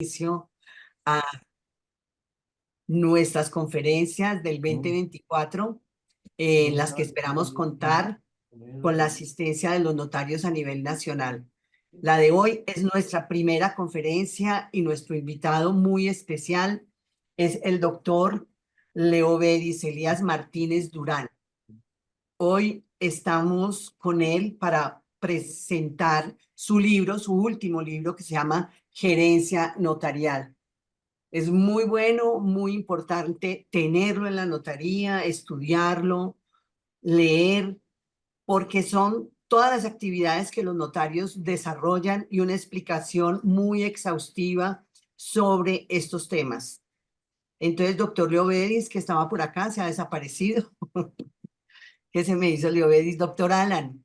inicio a nuestras conferencias del 2024, en las que esperamos contar con la asistencia de los notarios a nivel nacional. La de hoy es nuestra primera conferencia y nuestro invitado muy especial es el doctor Leovedis Elías Martínez Durán. Hoy estamos con él para presentar su libro, su último libro, que se llama Gerencia Notarial. Es muy bueno, muy importante tenerlo en la notaría, estudiarlo, leer, porque son todas las actividades que los notarios desarrollan y una explicación muy exhaustiva sobre estos temas. Entonces, doctor Leovedis, que estaba por acá, se ha desaparecido. ¿Qué se me hizo Leovedis? Doctor Alan.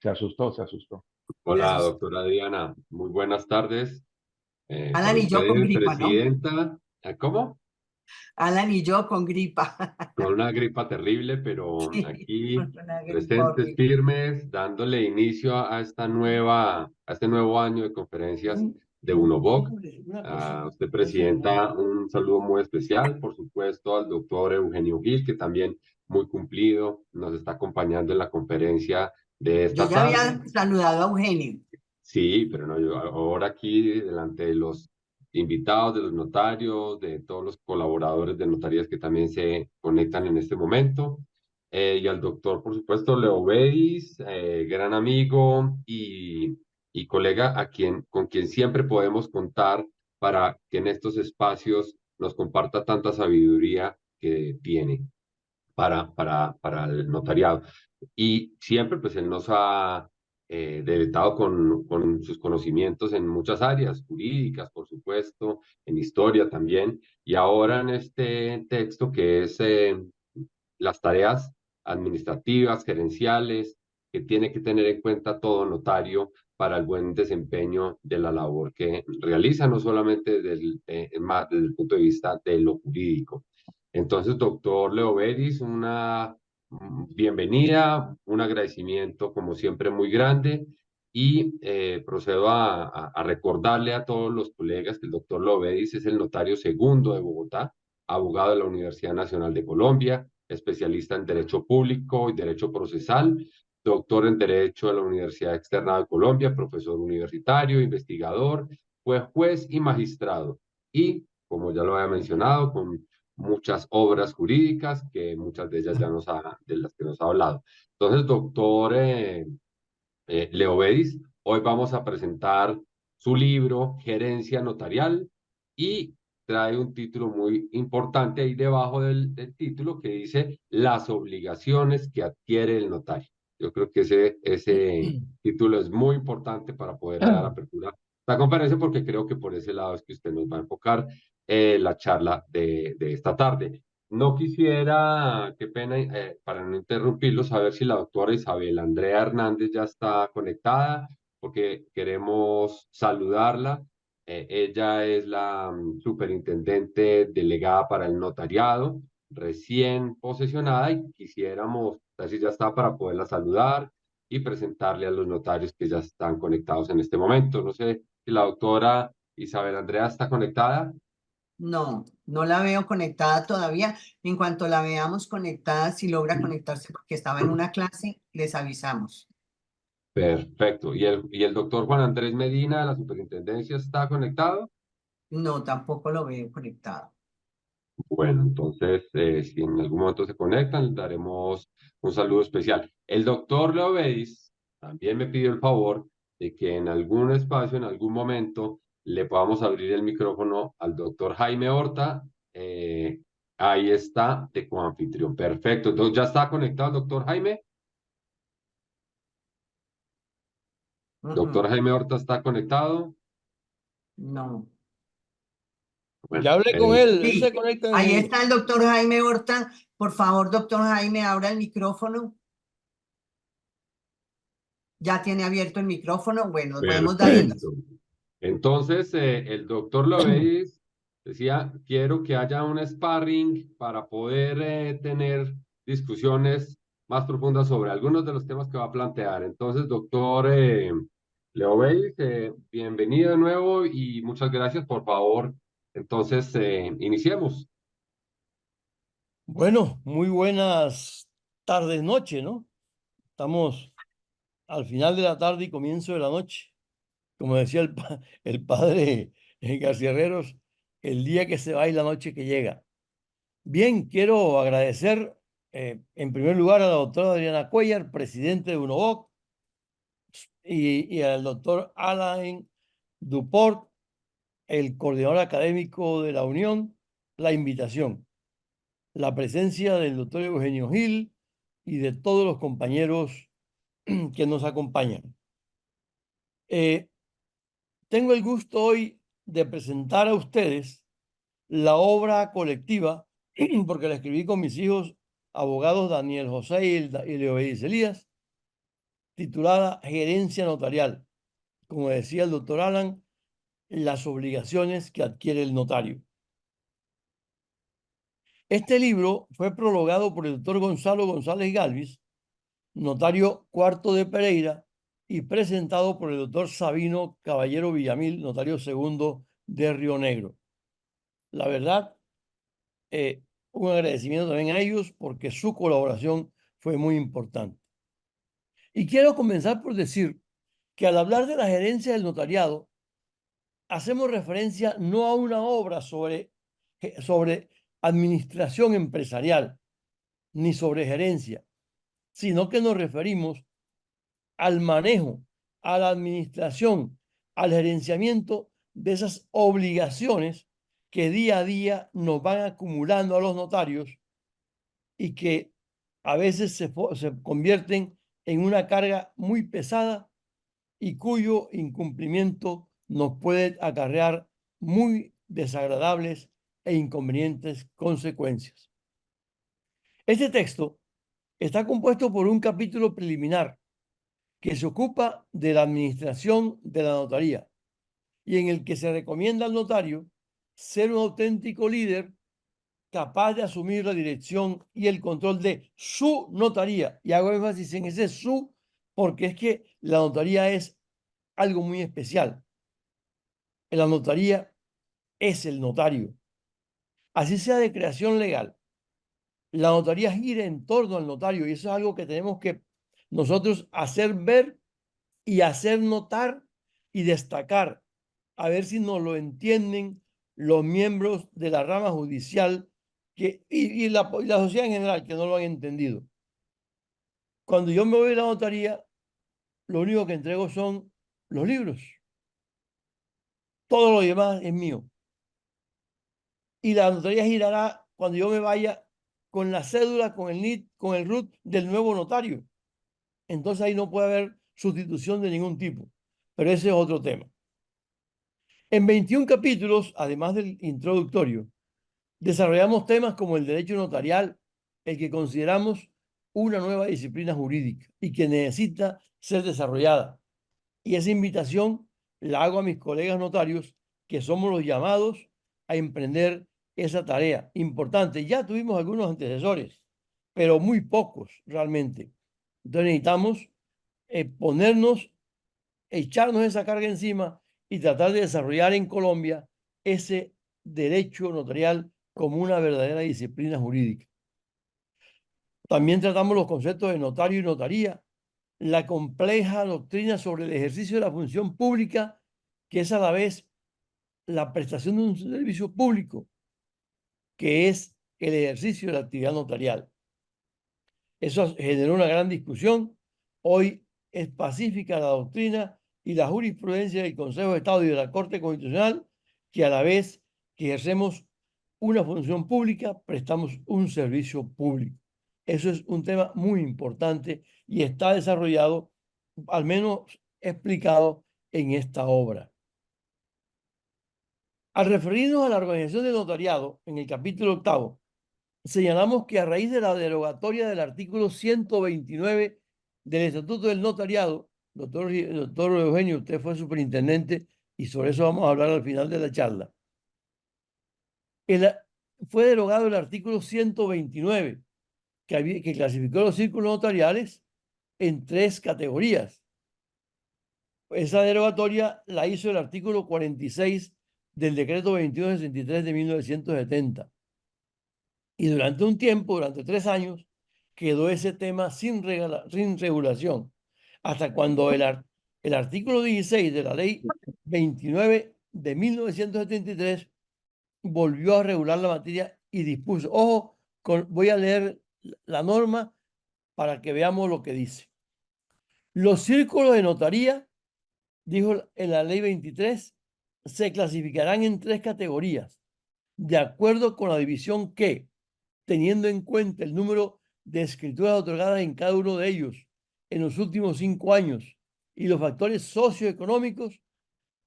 Se asustó, se asustó. Hola, doctora Adriana. Muy buenas tardes. Con Alan y yo con ustedes, gripa, ¿no? presidenta. ¿Cómo? Alan y yo con gripa. Con una gripa terrible, pero Sí, aquí una gripa presentes, horrible. firmes, dándole inicio a este nuevo año de conferencias de UNOVOC. A usted, presidenta, un saludo muy especial, por supuesto, al doctor Eugenio Gil, que también muy cumplido nos está acompañando en la conferencia de Yo esta ya tarde. había saludado a Eugenio. Sí, pero no, yo ahora aquí delante de los invitados, de los notarios, de todos los colaboradores de notarías que también se conectan en este momento, y al doctor, por supuesto, Leo Beis, gran amigo y colega con quien siempre podemos contar para que en estos espacios nos comparta tanta sabiduría que tiene para el notariado. Y siempre, pues, él nos ha deleitado con sus conocimientos en muchas áreas, jurídicas, por supuesto, en historia también, y ahora en este texto que es las tareas administrativas, gerenciales, que tiene que tener en cuenta todo notario para el buen desempeño de la labor que realiza, no solamente desde el punto de vista de lo jurídico. Entonces, doctor Leo Beris, una bienvenida, un agradecimiento como siempre muy grande y procedo a recordarle a todos los colegas que el doctor Leo Beris es el notario segundo de Bogotá, abogado de la Universidad Nacional de Colombia, especialista en Derecho Público y Derecho Procesal, doctor en Derecho de la Universidad Externa de Colombia, profesor universitario, investigador, fue juez y magistrado. Y, como ya lo había mencionado, con muchas obras jurídicas, que muchas de ellas de las que nos ha hablado. Entonces, doctor Leo Bedis, hoy vamos a presentar su libro Gerencia Notarial y trae un título muy importante ahí debajo del título que dice Las obligaciones que adquiere el notario. Yo creo que ese título es muy importante para poder dar apertura a esta conferencia porque creo que por ese lado es que usted nos va a enfocar la charla de esta tarde. No quisiera, qué pena, para no interrumpirlo, saber si la doctora Isabel Andrea Hernández ya está conectada, porque queremos saludarla. Ella es la superintendente delegada para el notariado, recién posesionada, y quisiéramos ver si ya está para poderla saludar y presentarle a los notarios que ya están conectados en este momento. No sé si la doctora Isabel Andrea está conectada. No, no la veo conectada todavía. En cuanto la veamos conectada, si logra conectarse porque estaba en una clase, les avisamos. Perfecto. ¿Y el doctor Juan Andrés Medina de la Superintendencia está conectado? No, tampoco lo veo conectado. Bueno, entonces, si en algún momento se conectan, les daremos un saludo especial. El doctor Leo Bedis también me pidió el favor de que en algún espacio, en algún momento, le podamos abrir el micrófono al doctor Jaime Horta. Ahí está, de coanfitrión. Perfecto. Entonces, ¿ya está conectado el doctor Jaime? Doctor Ujú. Jaime Horta está conectado. No. Bueno, Ya hablé con él, él se Sí, conecta ahí en... está el doctor Jaime Horta. Por favor, doctor Jaime, abra el micrófono. Ya tiene abierto el micrófono. Bueno, podemos darle las... perfecto. Entonces, el doctor Loveis decía, quiero que haya un sparring para poder tener discusiones más profundas sobre algunos de los temas que va a plantear. Entonces, doctor Leo Bey, bienvenido de nuevo y muchas gracias. Por favor, entonces, iniciemos. Bueno, muy buenas tardes, noche, ¿no? Estamos al final de la tarde y comienzo de la noche. Como decía el padre García Herreros, el día que se va y la noche que llega. Bien, quiero agradecer en primer lugar a la doctora Adriana Cuellar, presidente de UNOVOC, y al doctor Alain Duport, el coordinador académico de la Unión, la invitación. La presencia del doctor Eugenio Gil y de todos los compañeros que nos acompañan. Eh, Tengo el gusto hoy de presentar a ustedes la obra colectiva, porque la escribí con mis hijos, abogados Daniel José y Leobelis Elías, titulada Gerencia Notarial. Como decía el doctor Alan, las obligaciones que adquiere el notario. Este libro fue prologado por el doctor Gonzalo González Galvis, notario cuarto de Pereira, y presentado por el doctor Sabino Caballero Villamil, notario segundo de Río Negro. La verdad, un agradecimiento también a ellos porque su colaboración fue muy importante. Y quiero comenzar por decir que al hablar de la gerencia del notariado, hacemos referencia no a una obra sobre administración empresarial ni sobre gerencia, sino que nos referimos al manejo, a la administración, al gerenciamiento de esas obligaciones que día a día nos van acumulando a los notarios y que a veces se convierten en una carga muy pesada y cuyo incumplimiento nos puede acarrear muy desagradables e inconvenientes consecuencias. Este texto está compuesto por un capítulo preliminar que se ocupa de la administración de la notaría y en el que se recomienda al notario ser un auténtico líder capaz de asumir la dirección y el control de su notaría. Y hago énfasis en ese su, porque es que la notaría es algo muy especial. La notaría es el notario. Así sea de creación legal, la notaría gira en torno al notario y eso es algo que tenemos que nosotros hacer ver y hacer notar y destacar, a ver si nos lo entienden los miembros de la rama judicial y la sociedad en general que no lo han entendido. Cuando yo me voy a la notaría, lo único que entrego son los libros. Todo lo demás es mío. Y la notaría girará cuando yo me vaya con la cédula, con el NIT, con el RUT del nuevo notario. Entonces ahí no puede haber sustitución de ningún tipo. Pero ese es otro tema. En 21 capítulos, además del introductorio, desarrollamos temas como el derecho notarial, el que consideramos una nueva disciplina jurídica y que necesita ser desarrollada. Y esa invitación la hago a mis colegas notarios, que somos los llamados a emprender esa tarea importante. Ya tuvimos algunos antecesores, pero muy pocos realmente. Entonces necesitamos ponernos, echarnos esa carga encima y tratar de desarrollar en Colombia ese derecho notarial como una verdadera disciplina jurídica. También tratamos los conceptos de notario y notaría, la compleja doctrina sobre el ejercicio de la función pública, que es a la vez la prestación de un servicio público, que es el ejercicio de la actividad notarial. Eso generó una gran discusión. Hoy es pacífica la doctrina y la jurisprudencia del Consejo de Estado y de la Corte Constitucional, que a la vez que ejercemos una función pública, prestamos un servicio público. Eso es un tema muy importante y está desarrollado, al menos explicado en esta obra. Al referirnos a la organización del notariado, en el capítulo 8, señalamos que a raíz de la derogatoria del artículo 129 del Estatuto del Notariado, doctor Eugenio, usted fue superintendente y sobre eso vamos a hablar al final de la charla. Fue derogado el artículo 129 que clasificó los círculos notariales en 3 categorías. Esa derogatoria la hizo el artículo 46 del decreto 2163 de 1970. Y durante un tiempo, durante 3 años, quedó ese tema sin regulación, hasta cuando el artículo 16 de la ley 29 de 1973 volvió a regular la materia y dispuso, ojo, voy a leer la norma para que veamos lo que dice. Los círculos de notaría, dijo en la ley 23, se clasificarán en 3 categorías, de acuerdo con la división que, teniendo en cuenta el número de escrituras otorgadas en cada uno de ellos en los últimos 5 años y los factores socioeconómicos,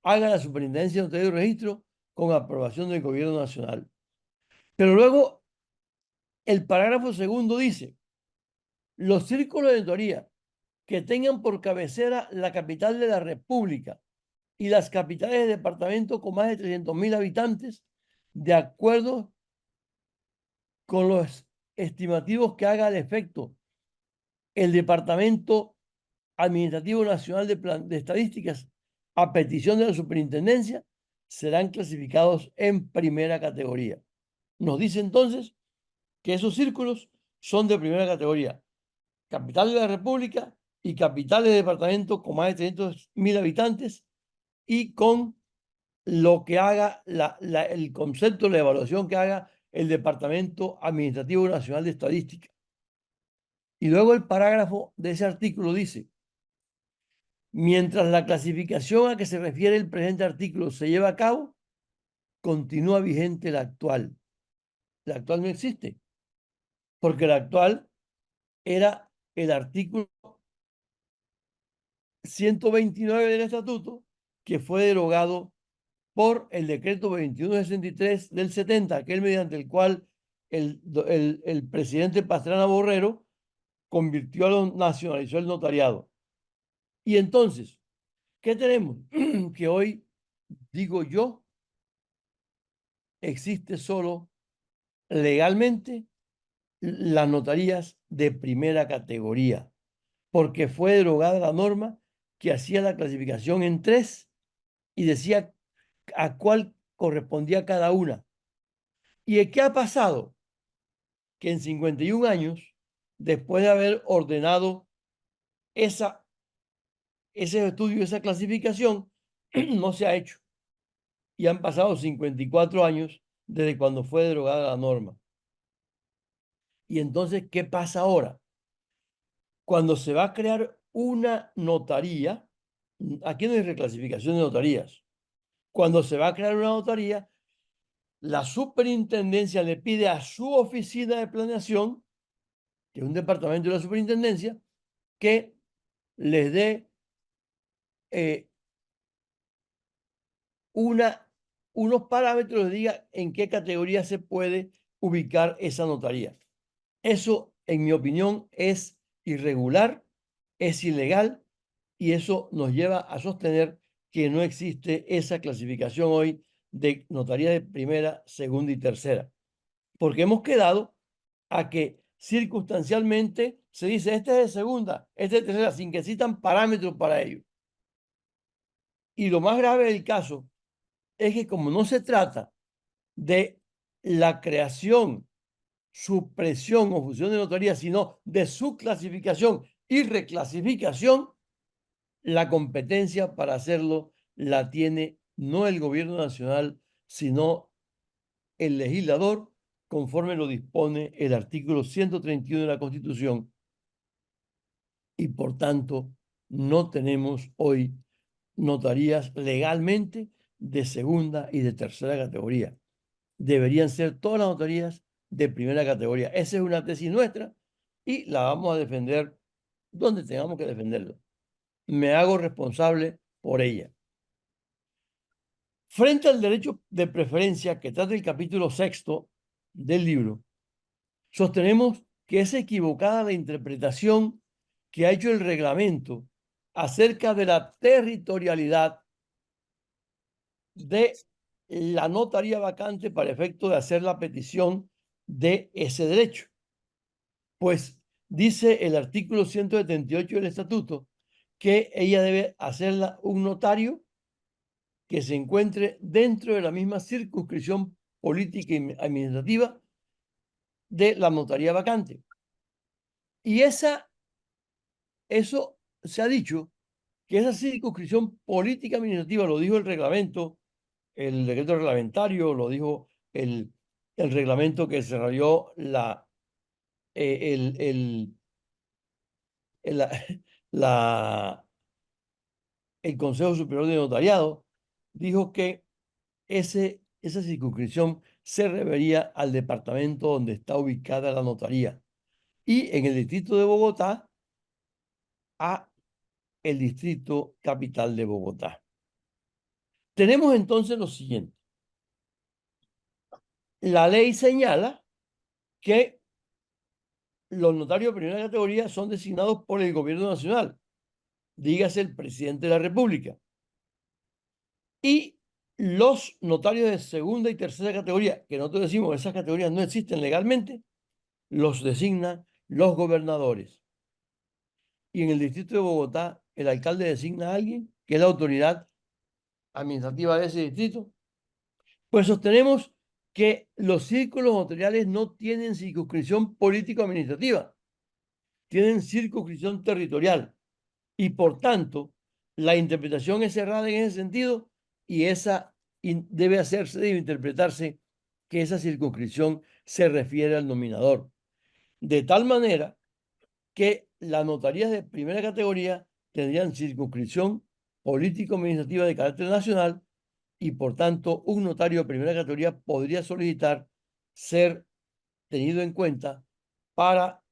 haga la Superintendencia de Notaría y Registro con aprobación del Gobierno Nacional. Pero luego el parágrafo segundo dice, los círculos de notaría que tengan por cabecera la capital de la República y las capitales de departamento con más de 300.000 habitantes, de acuerdo con los estimativos que haga al efecto el Departamento Administrativo Nacional de Estadísticas, a petición de la Superintendencia, serán clasificados en primera categoría. Nos dice entonces que esos círculos son de primera categoría. Capital de la República y capitales de departamento con más de 300.000 habitantes y con lo que haga el concepto, la evaluación que haga el Departamento Administrativo Nacional de Estadística. Y luego el parágrafo de ese artículo dice, mientras la clasificación a que se refiere el presente artículo se lleva a cabo, continúa vigente la actual. La actual no existe, porque la actual era el artículo 129 del Estatuto, que fue derogado por el decreto 2163 del 70, aquel mediante el cual el presidente Pastrana Borrero nacionalizó el notariado. Y entonces, ¿qué tenemos? Que hoy, digo yo, existe solo legalmente las notarías de primera categoría, porque fue derogada la norma que hacía la clasificación en 3 y decía a cuál correspondía cada una. ¿Y qué ha pasado? Que en 51 años, después de haber ordenado ese estudio, esa clasificación, no se ha hecho. Y han pasado 54 años desde cuando fue derogada la norma. Y entonces, ¿qué pasa ahora? Cuando se va a crear una notaría, aquí no hay reclasificación de notarías. Cuando se va a crear una notaría, la superintendencia le pide a su oficina de planeación, que es un departamento de la superintendencia, que les dé unos parámetros, les diga en qué categoría se puede ubicar esa notaría. Eso, en mi opinión, es irregular, es ilegal y eso nos lleva a sostener que no existe esa clasificación hoy de notaría de primera, segunda y tercera. Porque hemos quedado a que circunstancialmente se dice, este es de segunda, este es de tercera, sin que existan parámetros para ello. Y lo más grave del caso es que como no se trata de la creación, supresión o fusión de notaría, sino de su clasificación y reclasificación, la competencia para hacerlo la tiene no el gobierno nacional, sino el legislador, conforme lo dispone el artículo 131 de la Constitución. Y por tanto, no tenemos hoy notarías legalmente de segunda y de tercera categoría. Deberían ser todas las notarías de primera categoría. Esa es una tesis nuestra y la vamos a defender donde tengamos que defenderlo. Me hago responsable por ella. Frente al derecho de preferencia que trata el capítulo 6 del libro, sostenemos que es equivocada la interpretación que ha hecho el reglamento acerca de la territorialidad de la notaría vacante para efecto de hacer la petición de ese derecho. Pues dice el artículo 178 del Estatuto que ella debe hacerla un notario que se encuentre dentro de la misma circunscripción política y administrativa de la notaría vacante. Y eso se ha dicho que esa circunscripción política administrativa, lo dijo el reglamento, el decreto reglamentario, lo dijo el reglamento que desarrolló el, la, el Consejo Superior de Notariado, dijo que esa circunscripción se refería al departamento donde está ubicada la notaría. Y en el distrito de Bogotá, a el distrito capital de Bogotá. Tenemos entonces lo siguiente. La ley señala que los notarios de primera categoría son designados por el gobierno nacional, dígase el presidente de la República. Y los notarios de segunda y tercera categoría, que nosotros decimos que esas categorías no existen legalmente, los designan los gobernadores. Y en el distrito de Bogotá, el alcalde designa a alguien que es la autoridad administrativa de ese distrito. Pues sostenemos que los círculos notariales no tienen circunscripción político-administrativa, tienen circunscripción territorial y por tanto la interpretación es cerrada en ese sentido y debe interpretarse que esa circunscripción se refiere al nominador. De tal manera que las notarías de primera categoría tendrían circunscripción político-administrativa de carácter nacional y por tanto un notario de primera categoría podría solicitar ser tenido en cuenta para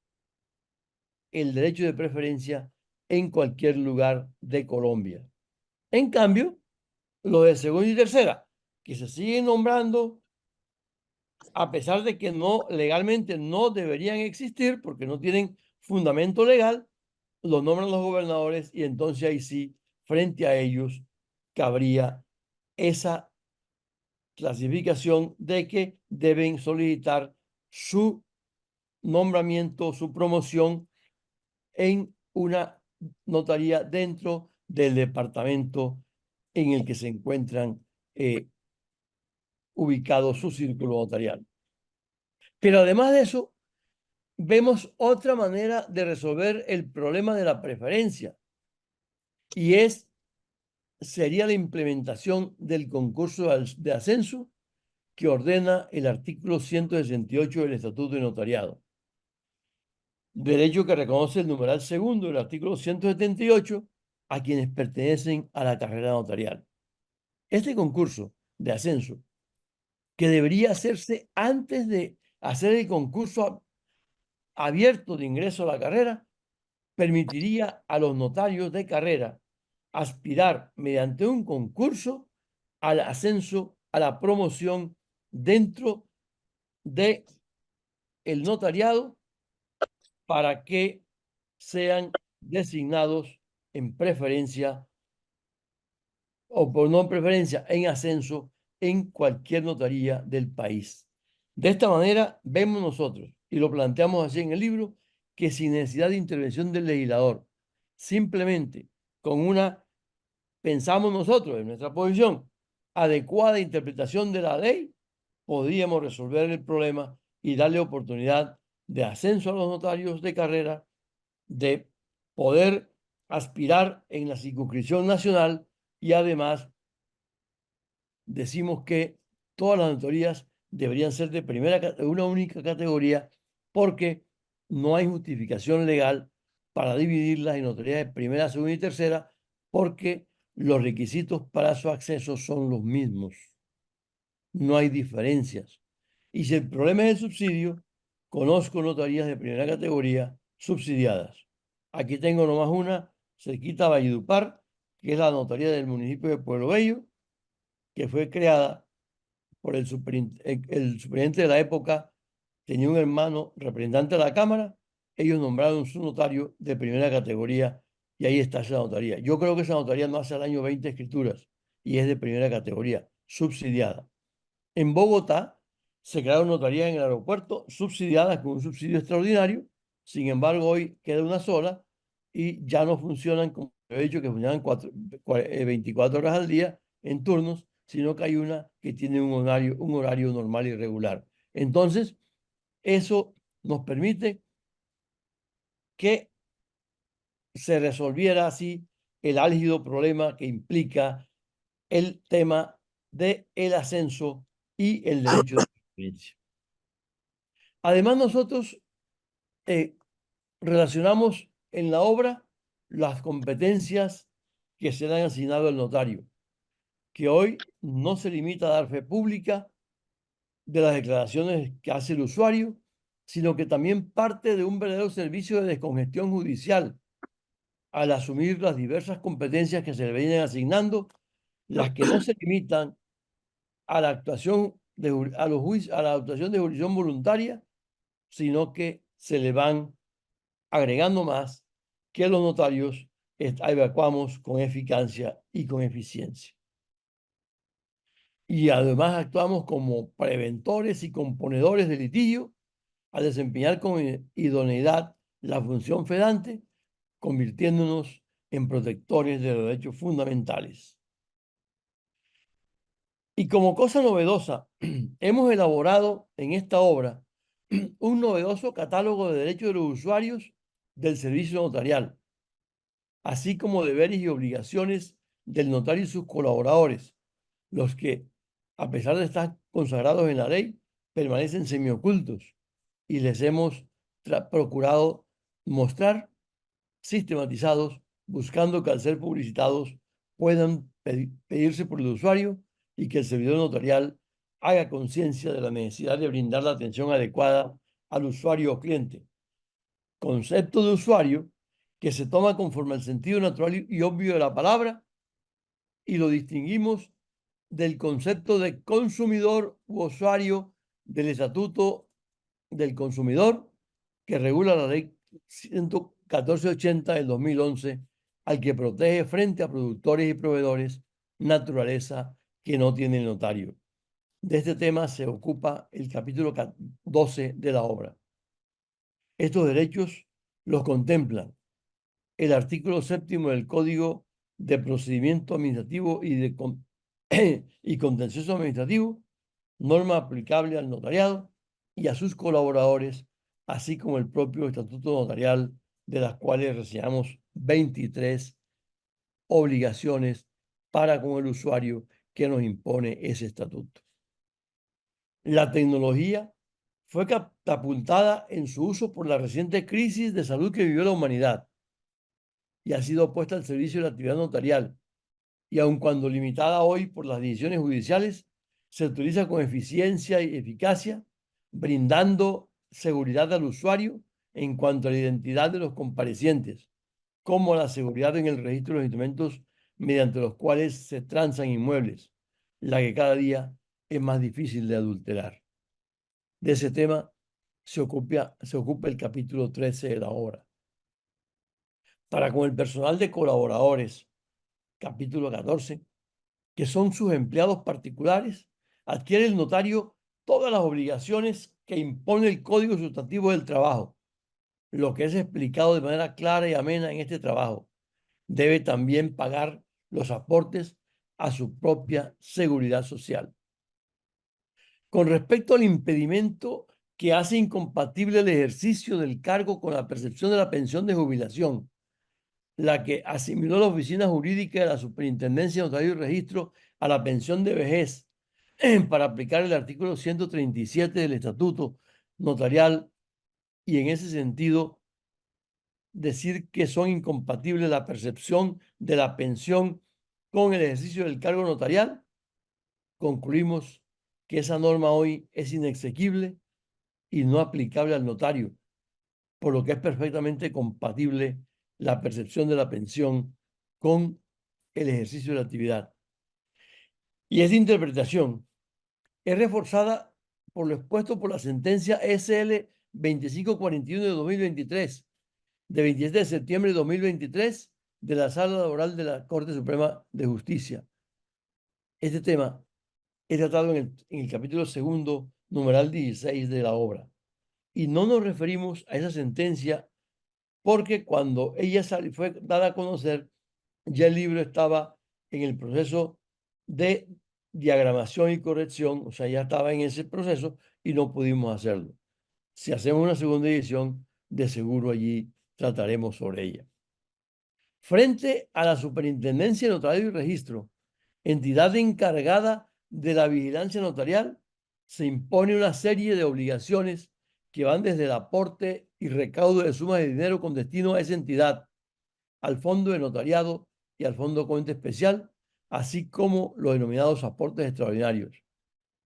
el derecho de preferencia en cualquier lugar de Colombia. En cambio, lo de segunda y tercera, que se siguen nombrando a pesar de que legalmente no deberían existir porque no tienen fundamento legal, los nombran los gobernadores y entonces ahí sí, frente a ellos, cabría esa clasificación de que deben solicitar su nombramiento, su promoción en una notaría dentro del departamento en el que se encuentran ubicados su círculo notarial. Pero además de eso, vemos otra manera de resolver el problema de la preferencia y sería la implementación del concurso de ascenso que ordena el artículo 168 del Estatuto de Notariado. Derecho que reconoce el numeral segundo del artículo 178 a quienes pertenecen a la carrera notarial. Este concurso de ascenso, que debería hacerse antes de hacer el concurso abierto de ingreso a la carrera, permitiría a los notarios de carrera aspirar mediante un concurso al ascenso, a la promoción dentro de el notariado para que sean designados en preferencia o por no en preferencia, en ascenso en cualquier notaría del país. De esta manera vemos nosotros, y lo planteamos así en el libro, que sin necesidad de intervención del legislador, simplemente con pensamos nosotros en nuestra posición, adecuada interpretación de la ley, podríamos resolver el problema y darle oportunidad de ascenso a los notarios de carrera, de poder aspirar en la circunscripción nacional y además decimos que todas las notarías deberían ser de una única categoría porque no hay justificación legal para dividirlas en notarías de primera, segunda y tercera porque los requisitos para su acceso son los mismos. No hay diferencias. Y si el problema es el subsidio, conozco notarías de primera categoría subsidiadas. Aquí tengo nomás una, cerquita a Valledupar, que es la notaría del municipio de Pueblo Bello, que fue creada por el superintendente de la época, tenía un hermano representante de la Cámara, ellos nombraron su notario de primera categoría y ahí está esa notaría. Yo creo que esa notaría no hace al año 20 escrituras y es de primera categoría, subsidiada. En Bogotá se crearon notarías en el aeropuerto subsidiadas con un subsidio extraordinario, sin embargo hoy queda una sola y ya no funcionan como he dicho, que funcionan 24 horas al día en turnos, sino que hay una que tiene un horario normal y regular. Entonces, eso nos permite que se resolviera así el álgido problema que implica el tema del ascenso y el derecho de transferencia. Además, nosotros relacionamos en la obra las competencias que se le han asignado al notario, que hoy no se limita a dar fe pública de las declaraciones que hace el usuario, sino que también parte de un verdadero servicio de descongestión judicial al asumir las diversas competencias que se le vienen asignando, las que no se limitan a la actuación a la actuación de jurisdicción voluntaria, sino que se le van agregando más que los notarios evacuamos con eficacia y con eficiencia. Y además actuamos como preventores y componedores de litigio al desempeñar con idoneidad la función fedante, convirtiéndonos en protectores de los derechos fundamentales. Y como cosa novedosa, hemos elaborado en esta obra un novedoso catálogo de derechos de los usuarios del servicio notarial, así como deberes y obligaciones del notario y sus colaboradores, los que, a pesar de estar consagrados en la ley, permanecen semiocultos y les hemos procurado mostrar sistematizados, buscando que al ser publicitados puedan pedirse por el usuario y que el servidor notarial haga conciencia de la necesidad de brindar la atención adecuada al usuario o cliente. Concepto de usuario que se toma conforme al sentido natural y obvio de la palabra y lo distinguimos del concepto de consumidor u usuario del Estatuto del Consumidor que regula la ley 1480 del 2011, al que protege frente a productores y proveedores naturaleza que no tiene el notario. De este tema se ocupa el capítulo 12 de la obra. Estos derechos los contemplan el artículo 7º del Código de Procedimiento Administrativo y Contencioso Administrativo, norma aplicable al notariado y a sus colaboradores, así como el propio Estatuto Notarial, de las cuales reseñamos 23 obligaciones para con el usuario que nos impone ese estatuto. La tecnología fue catapultada en su uso por la reciente crisis de salud que vivió la humanidad y ha sido puesta al servicio de la actividad notarial. Y aun cuando limitada hoy por las decisiones judiciales, se utiliza con eficiencia y eficacia, brindando seguridad al usuario en cuanto a la identidad de los comparecientes, como la seguridad en el registro de los instrumentos mediante los cuales se transan inmuebles, la que cada día es más difícil de adulterar. De ese tema se ocupa el capítulo 13 de la obra. Para con el personal de colaboradores, capítulo 14, que son sus empleados particulares, adquiere el notario todas las obligaciones que impone el Código Sustantivo del Trabajo, lo que es explicado de manera clara y amena en este trabajo. Debe también pagar los aportes a su propia seguridad social. Con respecto al impedimento que hace incompatible el ejercicio del cargo con la percepción de la pensión de jubilación, la que asimiló la oficina jurídica de la Superintendencia de Notario y Registro a la pensión de vejez para aplicar el artículo 137 del Estatuto Notarial y en ese sentido decir que son incompatibles la percepción de la pensión con el ejercicio del cargo notarial, concluimos que esa norma hoy es inexequible y no aplicable al notario, por lo que es perfectamente compatible la percepción de la pensión con el ejercicio de la actividad. Y esa interpretación es reforzada por lo expuesto por la sentencia SL 2541 de 2023, de 27 de septiembre de 2023, de la Sala Laboral de la Corte Suprema de Justicia. Este tema es tratado en el capítulo 2, numeral 16 de la obra. Y no nos referimos a esa sentencia porque cuando ella fue dada a conocer, ya el libro estaba en el proceso de diagramación y corrección, o sea, ya estaba en ese proceso y no pudimos hacerlo. Si hacemos una segunda edición, de seguro allí trataremos sobre ella. Frente a la Superintendencia de Notario y Registro, entidad encargada de la vigilancia notarial, se impone una serie de obligaciones que van desde el aporte y recaudo de sumas de dinero con destino a esa entidad, al Fondo de Notariado y al Fondo de Cuenta Especial, así como los denominados aportes extraordinarios.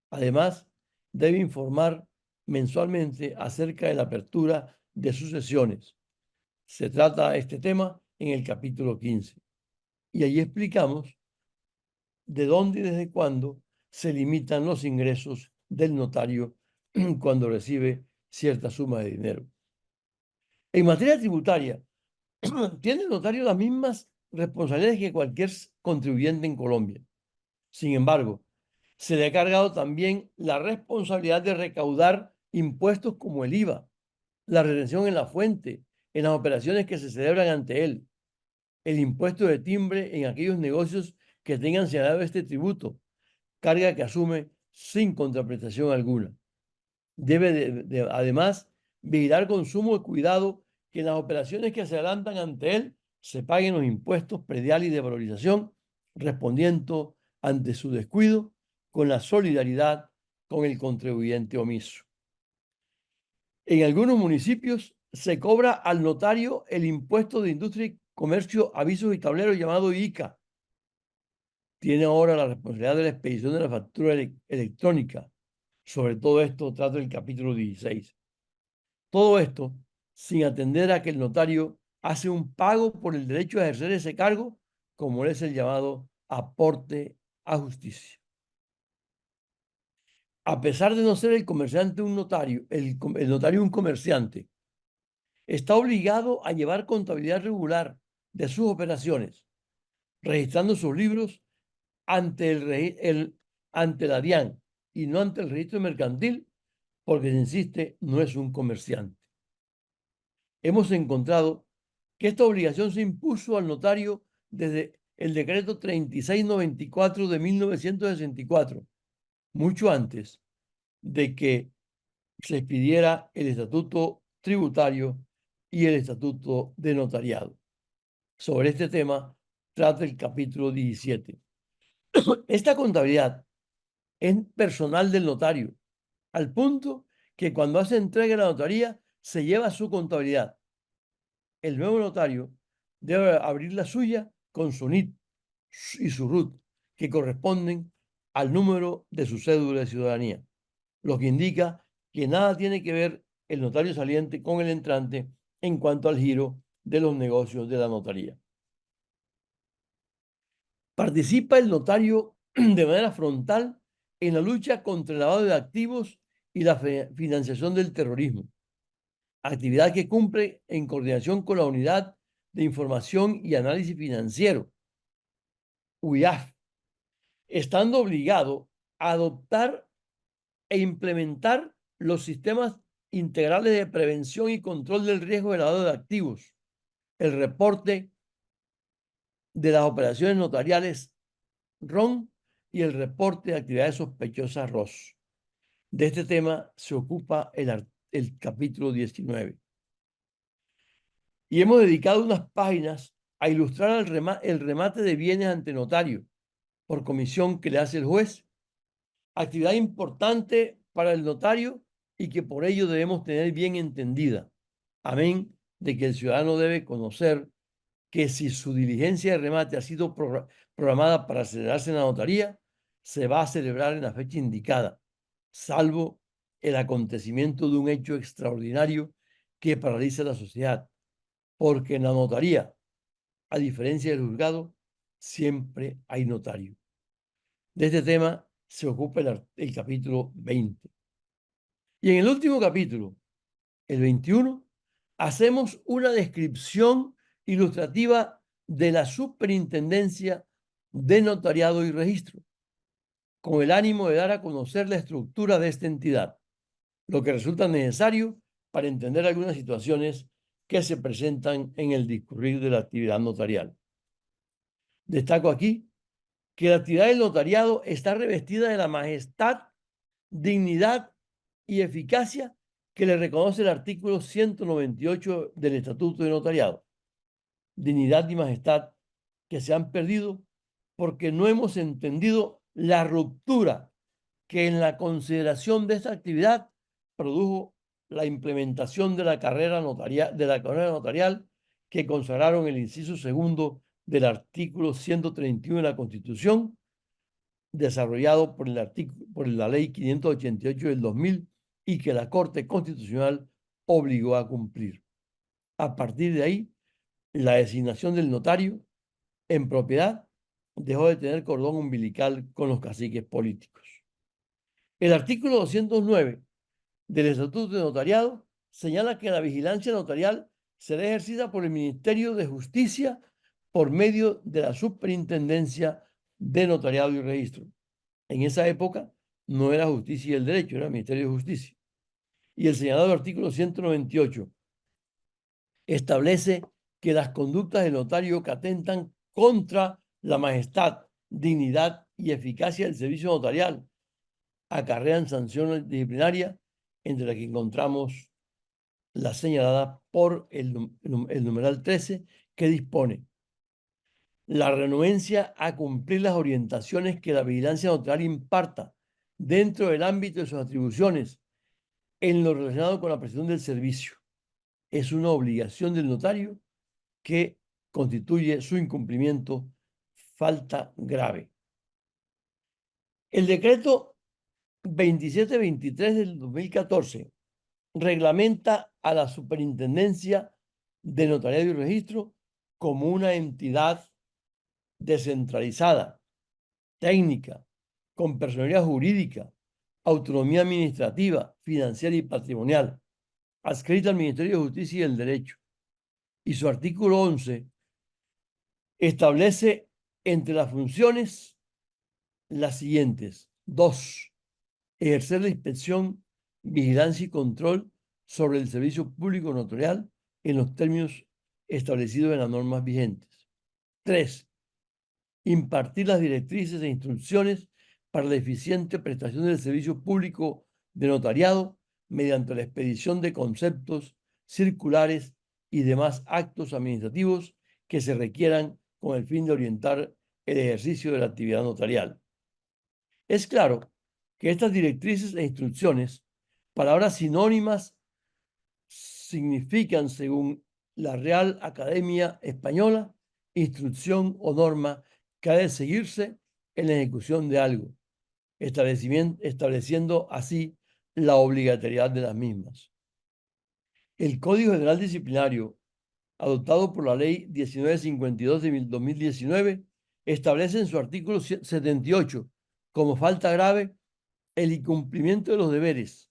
Además, debe informar mensualmente acerca de la apertura de sus sesiones. Se trata este tema en el capítulo 15. Y allí explicamos de dónde y desde cuándo se limitan los ingresos del notario cuando recibe cierta suma de dinero. En materia tributaria, tiene el notario las mismas responsabilidades que cualquier contribuyente en Colombia. Sin embargo, se le ha cargado también la responsabilidad de recaudar impuestos como el IVA, la retención en la fuente, en las operaciones que se celebran ante él, el impuesto de timbre en aquellos negocios que tengan señalado este tributo, carga que asume sin contraprestación alguna. Debe además vigilar con sumo cuidado que en las operaciones que se adelantan ante él se paguen los impuestos predial y de valorización, respondiendo ante su descuido con la solidaridad con el contribuyente omiso. En algunos municipios se cobra al notario el impuesto de industria y comercio, avisos y tableros llamado ICA. Tiene ahora la responsabilidad de la expedición de la factura electrónica. Sobre todo esto trata el capítulo 16. Todo esto sin atender a que el notario hace un pago por el derecho a ejercer ese cargo, como es el llamado aporte a justicia. A pesar de no ser el comerciante un notario, el notario un comerciante, está obligado a llevar contabilidad regular de sus operaciones, registrando sus libros ante ante la DIAN y no ante el registro mercantil, porque se insiste, no es un comerciante. Hemos encontrado que esta obligación se impuso al notario desde el decreto 3694 de 1964, mucho antes de que se expidiera el estatuto tributario y el estatuto de notariado. Sobre este tema trata el capítulo 17. Esta contabilidad es personal del notario, al punto que cuando hace entrega a la notaría se lleva su contabilidad. El nuevo notario debe abrir la suya con su NIT y su RUT, que corresponden al número de su cédula de ciudadanía, lo que indica que nada tiene que ver el notario saliente con el entrante en cuanto al giro de los negocios de la notaría. Participa el notario de manera frontal en la lucha contra el lavado de activos y la financiación del terrorismo, actividad que cumple en coordinación con la Unidad de Información y Análisis Financiero, UIAF, estando obligado a adoptar e implementar los sistemas integrales de prevención y control del riesgo de lavado de activos, el reporte de las operaciones notariales RON y el reporte de actividades sospechosas ROS. De este tema se ocupa el capítulo 19. Y hemos dedicado unas páginas a ilustrar el remate de bienes ante notario por comisión que le hace el juez, actividad importante para el notario y que por ello debemos tener bien entendida. Amén de que el ciudadano debe conocer que si su diligencia de remate ha sido programada para celebrarse en la notaría, se va a celebrar en la fecha indicada, salvo el acontecimiento de un hecho extraordinario que paraliza la sociedad, porque en la notaría, a diferencia del juzgado, siempre hay notario. De este tema se ocupa el capítulo 20. Y en el último capítulo, el 21, hacemos una descripción ilustrativa de la Superintendencia de Notariado y Registro, con el ánimo de dar a conocer la estructura de esta entidad, lo que resulta necesario para entender algunas situaciones que se presentan en el discurrir de la actividad notarial. Destaco aquí que la actividad del notariado está revestida de la majestad, dignidad y eficacia que le reconoce el artículo 198 del Estatuto de Notariado. Dignidad y majestad que se han perdido porque no hemos entendido la ruptura que en la consideración de esta actividad produjo la implementación de la carrera notarial que consagraron el inciso segundo del artículo 131 de la Constitución, desarrollado por la Ley 588 del 2000 y que la Corte Constitucional obligó a cumplir. A partir de ahí, la designación del notario en propiedad dejó de tener cordón umbilical con los caciques políticos. El artículo 209 del Estatuto de Notariado señala que la vigilancia notarial será ejercida por el Ministerio de Justicia por medio de la Superintendencia de Notariado y Registro. En esa época no era Justicia y el Derecho, era el Ministerio de Justicia. Y el señalado artículo 198 establece que las conductas del notario que atentan contra la majestad, dignidad y eficacia del servicio notarial acarrean sanciones disciplinarias, entre las que encontramos la señalada por el numeral 13, que dispone la renuencia a cumplir las orientaciones que la vigilancia notarial imparta dentro del ámbito de sus atribuciones en lo relacionado con la prestación del servicio. Es una obligación del notario que constituye su incumplimiento falta grave. El decreto 2723 del 2014 reglamenta a la Superintendencia de Notariado y Registro como una entidad descentralizada, técnica, con personalidad jurídica, autonomía administrativa, financiera y patrimonial, adscrita al Ministerio de Justicia y el Derecho. Y su artículo 11 establece entre las funciones las siguientes. 2. Ejercer la inspección, vigilancia y control sobre el servicio público notarial en los términos establecidos en las normas vigentes. 3. Impartir las directrices e instrucciones para la eficiente prestación del servicio público de notariado mediante la expedición de conceptos, circulares y demás actos administrativos que se requieran con el fin de orientar el ejercicio de la actividad notarial. Es claro que estas directrices e instrucciones, palabras sinónimas, significan, según la Real Academia Española, instrucción o norma que ha de seguirse en la ejecución de algo, estableciendo así la obligatoriedad de las mismas. El Código General Disciplinario, adoptado por la Ley 1952 de 2019, establece en su artículo 78 como falta grave el incumplimiento de los deberes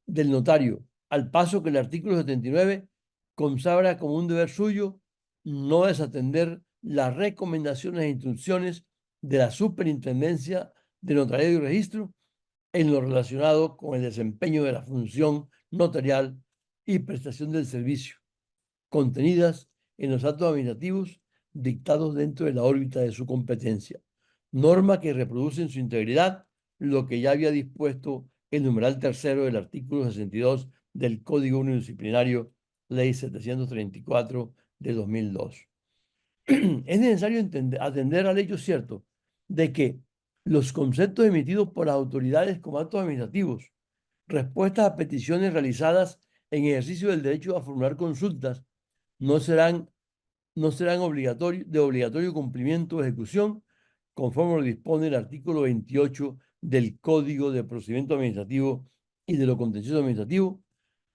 del notario, al paso que el artículo 79 consagra como un deber suyo no desatender las recomendaciones e instrucciones de la Superintendencia de Notariado y Registro en lo relacionado con el desempeño de la función notarial y prestación del servicio, contenidas en los actos administrativos dictados dentro de la órbita de su competencia, norma que reproduce en su integridad lo que ya había dispuesto el numeral tercero del artículo 62 del Código Único Disciplinario, Ley 734 de 2002. Es necesario atender al hecho cierto de que los conceptos emitidos por las autoridades como actos administrativos, respuestas a peticiones realizadas en ejercicio del derecho a formular consultas, no serán de obligatorio cumplimiento o ejecución, conforme lo dispone el artículo 28 del Código de Procedimiento Administrativo y de lo Contencioso Administrativo,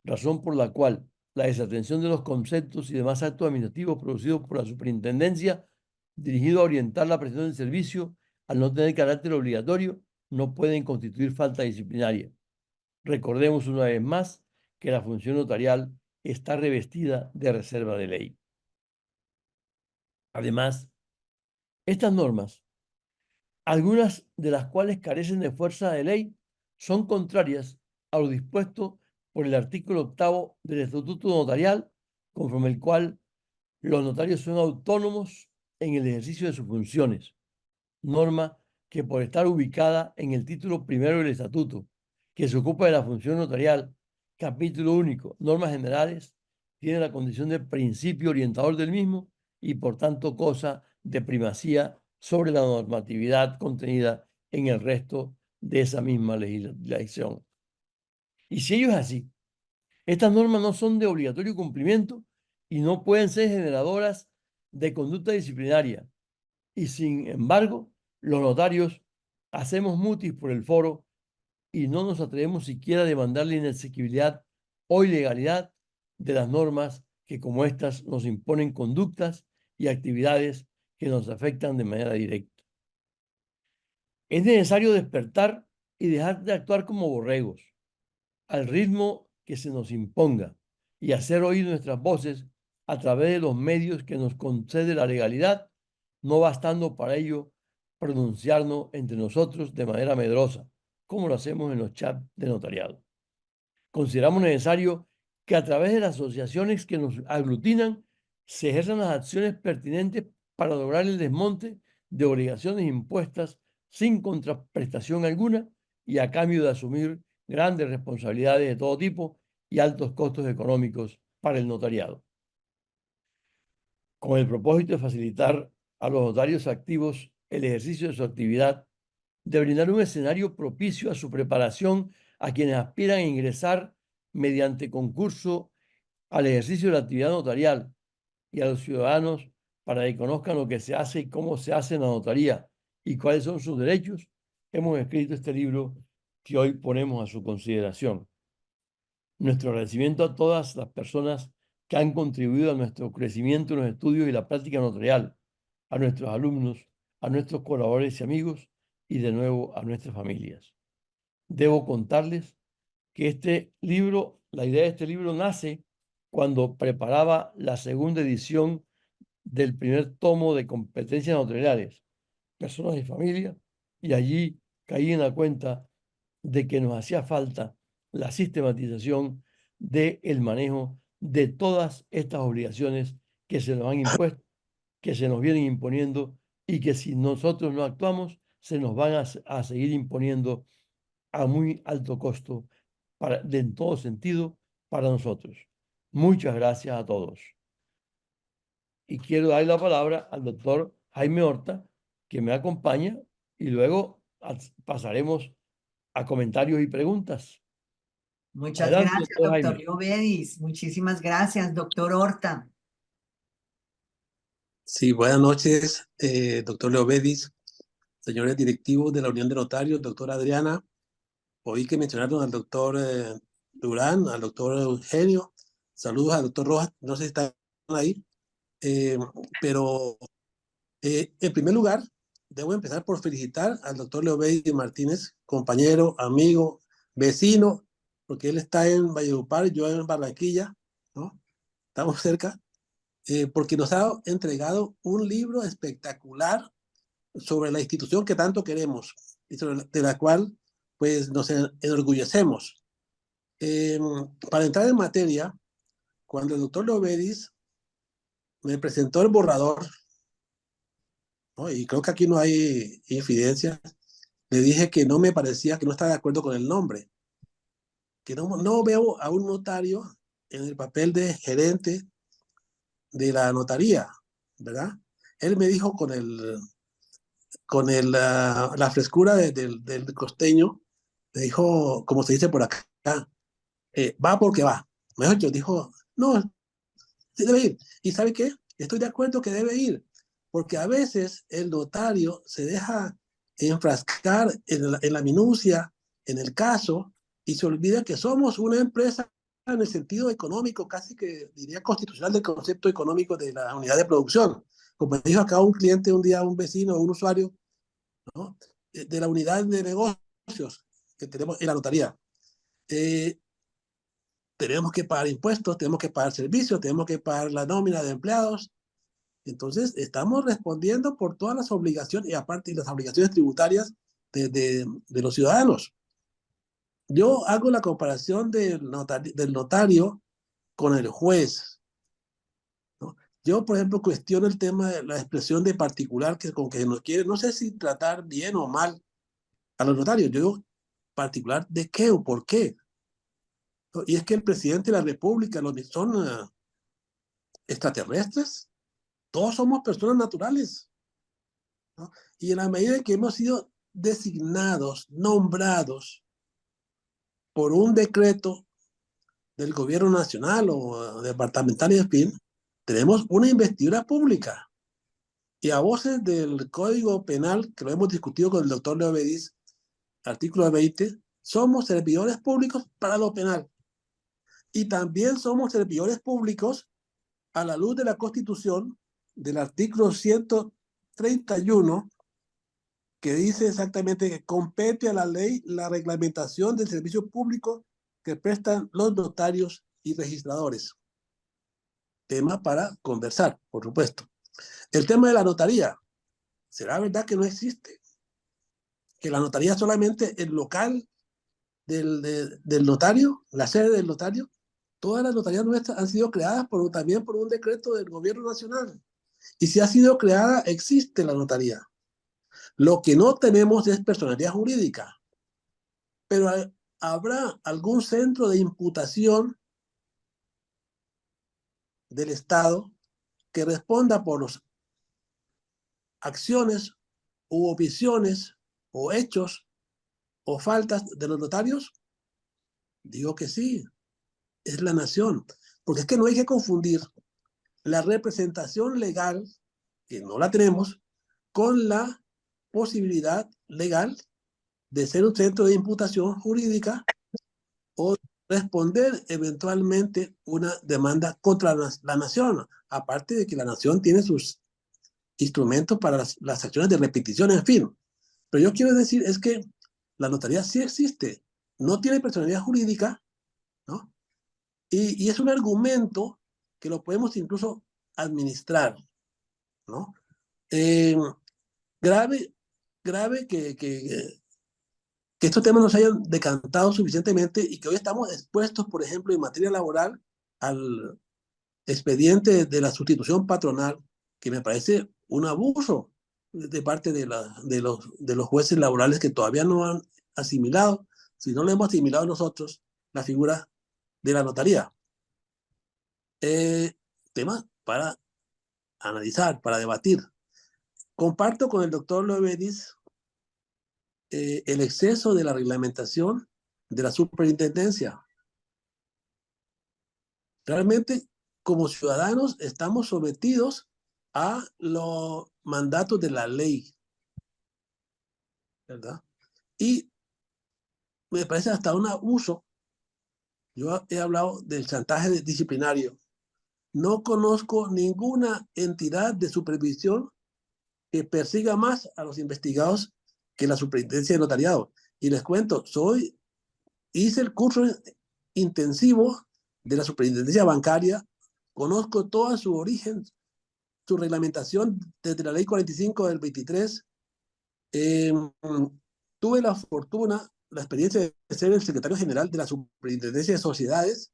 razón por la cual la desatención de los conceptos y demás actos administrativos producidos por la superintendencia dirigidos a orientar la prestación del servicio, al no tener carácter obligatorio, no pueden constituir falta disciplinaria. Recordemos una vez más que la función notarial está revestida de reserva de ley. Además, estas normas, algunas de las cuales carecen de fuerza de ley, son contrarias a lo dispuesto por el artículo 8 del Estatuto Notarial, conforme el cual los notarios son autónomos en el ejercicio de sus funciones, norma que por estar ubicada en el título primero del Estatuto, que se ocupa de la función notarial, capítulo único, normas generales, tiene la condición de principio orientador del mismo y por tanto goza de primacía sobre la normatividad contenida en el resto de esa misma legislación. Y si ello es así, estas normas no son de obligatorio cumplimiento y no pueden ser generadoras de conducta disciplinaria. Y sin embargo, los notarios hacemos mutis por el foro y no nos atrevemos siquiera a demandar la inexequibilidad o ilegalidad de las normas que como estas nos imponen conductas y actividades que nos afectan de manera directa. Es necesario despertar y dejar de actuar como borregos, al ritmo que se nos imponga y hacer oír nuestras voces a través de los medios que nos concede la legalidad, no bastando para ello pronunciarnos entre nosotros de manera medrosa, como lo hacemos en los chats de notariado. Consideramos necesario que a través de las asociaciones que nos aglutinan se ejerzan las acciones pertinentes para lograr el desmonte de obligaciones impuestas sin contraprestación alguna y a cambio de asumir grandes responsabilidades de todo tipo y altos costos económicos para el notariado. Con el propósito de facilitar a los notarios activos el ejercicio de su actividad, de brindar un escenario propicio a su preparación a quienes aspiran a ingresar mediante concurso al ejercicio de la actividad notarial y a los ciudadanos para que conozcan lo que se hace y cómo se hace en la notaría y cuáles son sus derechos, hemos escrito este libro que hoy ponemos a su consideración. Nuestro agradecimiento a todas las personas que han contribuido a nuestro crecimiento en los estudios y la práctica notarial, a nuestros alumnos, a nuestros colaboradores y amigos y de nuevo a nuestras familias. Debo contarles que este libro, la idea de este libro nace cuando preparaba la segunda edición del primer tomo de competencias notariales, personas y familia, y allí caí en la cuenta de que nos hacía falta la sistematización del manejo de todas estas obligaciones que se nos han impuesto, que se nos vienen imponiendo y que si nosotros no actuamos, se nos van a seguir imponiendo a muy alto costo en todo sentido para nosotros. Muchas gracias a todos. Y quiero dar la palabra al doctor Jaime Horta, que me acompaña, y luego pasaremos a comentarios y preguntas. Muchas Adelante, gracias, doctor doctor Jaime. Llovedis. Muchísimas gracias, doctor Horta. Sí, buenas noches, doctor Leo Bedis, señores directivos de la Unión de Notarios, doctora Adriana. Oí que mencionaron al doctor Durán, al doctor Eugenio. Saludos al doctor Rojas, no sé si están ahí. Pero en primer lugar, debo empezar por felicitar al doctor Leo Bedis Martínez, compañero, amigo, vecino, porque él está en Valledupar, yo en Barranquilla, ¿no? Estamos cerca. Porque nos ha entregado un libro espectacular sobre la institución que tanto queremos y de la cual pues nos enorgullecemos. Para entrar en materia, cuando el doctor Llovedis me presentó el borrador, ¿no? Y creo que aquí no hay infidencia, le dije que no me parecía, que no estaba de acuerdo con el nombre, que no veo a un notario en el papel de gerente de la notaría, ¿verdad? Él me dijo la frescura del costeño, me dijo, como se dice por acá, va porque va. Mejor yo dijo, no, sí debe ir. ¿Y sabe qué? Estoy de acuerdo que debe ir, porque a veces el notario se deja enfrascar en la minucia, en el caso, y se olvida que somos una empresa en el sentido económico, casi que diría constitucional del concepto económico de la unidad de producción. Como dijo acá un cliente un día, un vecino, un usuario, ¿no? De la unidad de negocios que tenemos en la notaría. Tenemos que pagar impuestos, tenemos que pagar servicios, tenemos que pagar la nómina de empleados. Entonces, estamos respondiendo por todas las obligaciones y aparte las obligaciones tributarias de los ciudadanos. yo hago la comparación del notario con el juez, ¿no? Yo, por ejemplo, cuestiono el tema de la expresión de particular que con que nos quiere, no sé si tratar bien o mal a los notarios. Yo digo, ¿particular de qué o por qué? ¿No? Y es que el presidente de la República, los son extraterrestres, todos somos personas naturales, ¿no? Y en la medida en que hemos sido designados, nombrados por un decreto del gobierno nacional o departamental y en fin, tenemos una investidura pública. Y a voces del Código Penal, que lo hemos discutido con el doctor Leo Bediz, artículo 20, somos servidores públicos para lo penal. Y también somos servidores públicos a la luz de la Constitución, del artículo 131, que dice exactamente que compete a la ley la reglamentación del servicio público que prestan los notarios y registradores. Tema para conversar, por supuesto. El tema de la notaría. ¿Será verdad que no existe? Que la notaría es solamente el local del notario, la sede del notario. Todas las notarías nuestras han sido creadas también por un decreto del gobierno nacional. Y si ha sido creada, existe la notaría. Lo que no tenemos es personalidad jurídica. Pero ¿habrá algún centro de imputación del Estado que responda por las acciones u omisiones o hechos o faltas de los notarios? Digo que sí, es la nación. Porque es que no hay que confundir la representación legal, que no la tenemos, con la posibilidad legal de ser un centro de imputación jurídica o responder eventualmente una demanda contra la nación, aparte de que la nación tiene sus instrumentos para las acciones de repetición, en fin. Pero yo quiero decir es que la notaría sí existe, no tiene personalidad jurídica, ¿no? Y es un argumento que lo podemos incluso administrar, ¿no? Grave que estos temas nos hayan decantado suficientemente y que hoy estamos expuestos, por ejemplo, en materia laboral, al expediente de la sustitución patronal, que me parece un abuso de parte de los jueces laborales que todavía no han asimilado, si no lo hemos asimilado nosotros, la figura de la notaría. Tema para analizar, para debatir. Comparto con el doctor Loebedis el exceso de la reglamentación de la superintendencia. Realmente, como ciudadanos, estamos sometidos a los mandatos de la ley, ¿verdad? Y me parece hasta un abuso. Yo he hablado del chantaje disciplinario. No conozco ninguna entidad de supervisión que persiga más a los investigados que la superintendencia de notariado. Y les cuento, hice el curso intensivo de la superintendencia bancaria, conozco todo su origen, su reglamentación desde la ley 45 del 23. Tuve la fortuna, la experiencia de ser el secretario general de la superintendencia de sociedades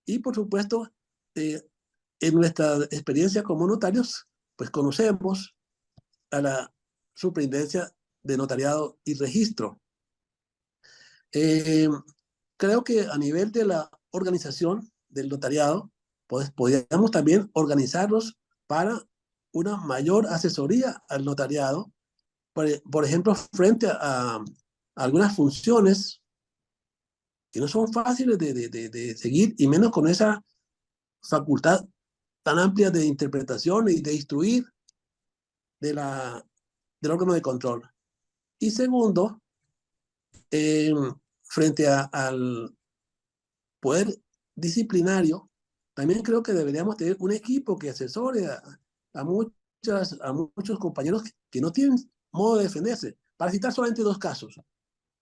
y, por supuesto, en nuestra experiencia como notarios, pues conocemos a la superintendencia de notariado y registro. Creo que a nivel de la organización del notariado, pues podríamos también organizarlos para una mayor asesoría al notariado, por ejemplo, frente a algunas funciones que no son fáciles de seguir, y menos con esa facultad tan amplia de interpretación y de instruir del órgano de control. Y segundo, frente al poder disciplinario, también creo que deberíamos tener un equipo que asesore a muchos compañeros que no tienen modo de defenderse. Para citar solamente dos casos.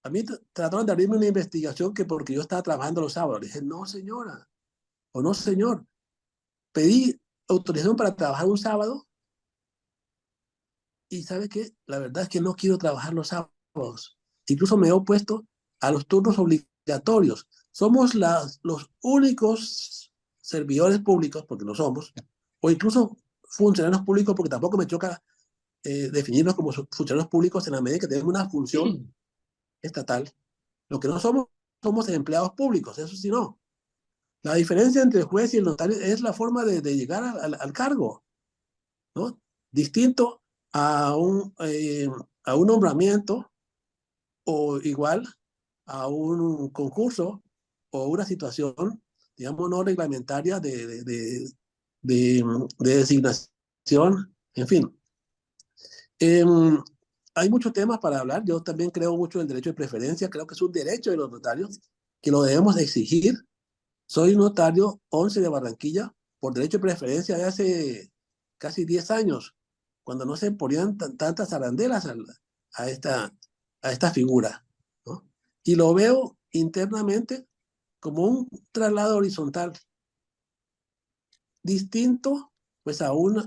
A mí trataron de abrirme una investigación que porque yo estaba trabajando los sábados. Le dije, no señora, o no señor. Pedí autorización para trabajar un sábado y ¿sabe qué? La verdad es que no quiero trabajar los sábados. Incluso me he opuesto a los turnos obligatorios obligatorios. Somos los únicos servidores públicos, porque lo somos, o incluso funcionarios públicos, porque tampoco me choca definirnos como funcionarios públicos en la medida que tenemos una función estatal. Lo que no somos, somos empleados públicos, eso sí no. La diferencia entre el juez y el notario es la forma de llegar al cargo, ¿no? Distinto a un nombramiento o igual a un concurso o una situación, digamos, no reglamentaria de designación, en fin. Hay muchos temas para hablar. Yo también creo mucho en el derecho de preferencia. Creo que es un derecho de los notarios que lo debemos exigir. Soy notario 11 de Barranquilla por derecho de preferencia de hace casi 10 años, cuando no se ponían tantas arandelas a esta figura, ¿no? Y lo veo internamente como un traslado horizontal, distinto pues a un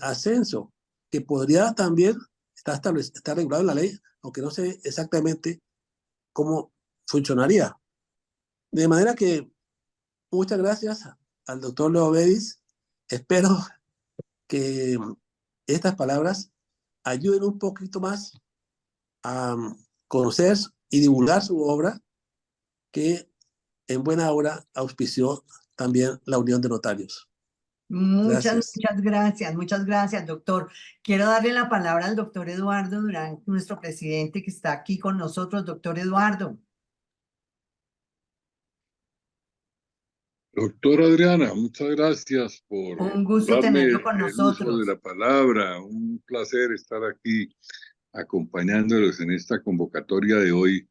ascenso que podría también estar regulado en la ley, aunque no sé exactamente cómo funcionaría. De manera que muchas gracias al doctor Leo Bedis. Espero que estas palabras ayuden un poquito más a conocer y divulgar su obra, que en buena hora auspició también la Unión de Notarios. Gracias. Muchas gracias, doctor. Quiero darle la palabra al doctor Eduardo Durán, nuestro presidente, que está aquí con nosotros. Doctor Eduardo. Doctora Adriana, muchas gracias por Un gusto darme tenerlo con el uso de nosotros. la palabra. Un placer estar aquí acompañándolos en esta convocatoria de hoy,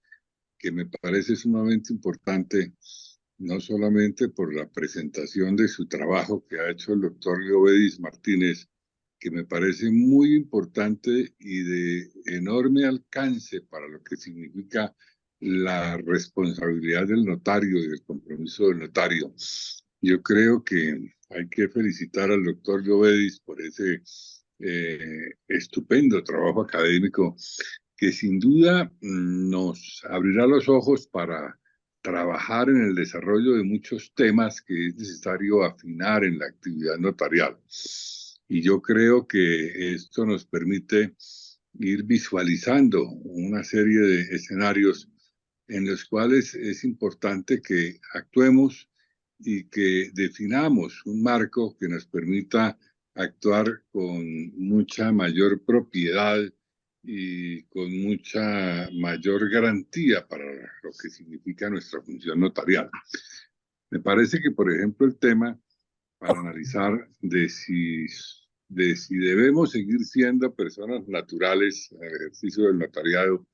que me parece sumamente importante, no solamente por la presentación de su trabajo que ha hecho el doctor Leobedis Martínez, que me parece muy importante y de enorme alcance para lo que significa la responsabilidad del notario y el compromiso del notario. Yo creo que hay que felicitar al doctor Leobedis por ese estupendo trabajo académico que sin duda nos abrirá los ojos para trabajar en el desarrollo de muchos temas que es necesario afinar en la actividad notarial. Y yo creo que esto nos permite ir visualizando una serie de escenarios en los cuales es importante que actuemos y que definamos un marco que nos permita actuar con mucha mayor propiedad y con mucha mayor garantía para lo que significa nuestra función notarial. Me parece que, por ejemplo, el tema para analizar de si debemos seguir siendo personas naturales en el ejercicio del notariado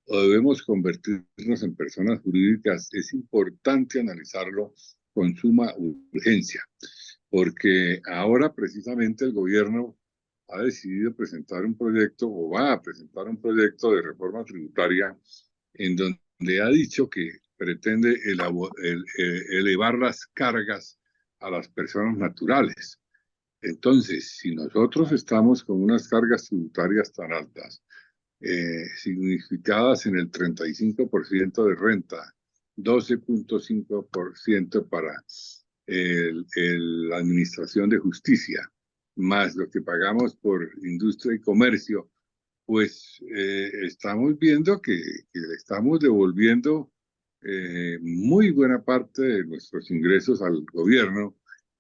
o debemos convertirnos en personas jurídicas, es importante analizarlo con suma urgencia, porque ahora precisamente el gobierno ha decidido presentar un proyecto o va a presentar un proyecto de reforma tributaria en donde ha dicho que pretende elevar las cargas a las personas naturales. Entonces, si nosotros estamos con unas cargas tributarias tan altas, significadas en el 35% de renta, 12.5% para la administración de justicia, más lo que pagamos por industria y comercio, pues estamos viendo que le estamos devolviendo muy buena parte de nuestros ingresos al gobierno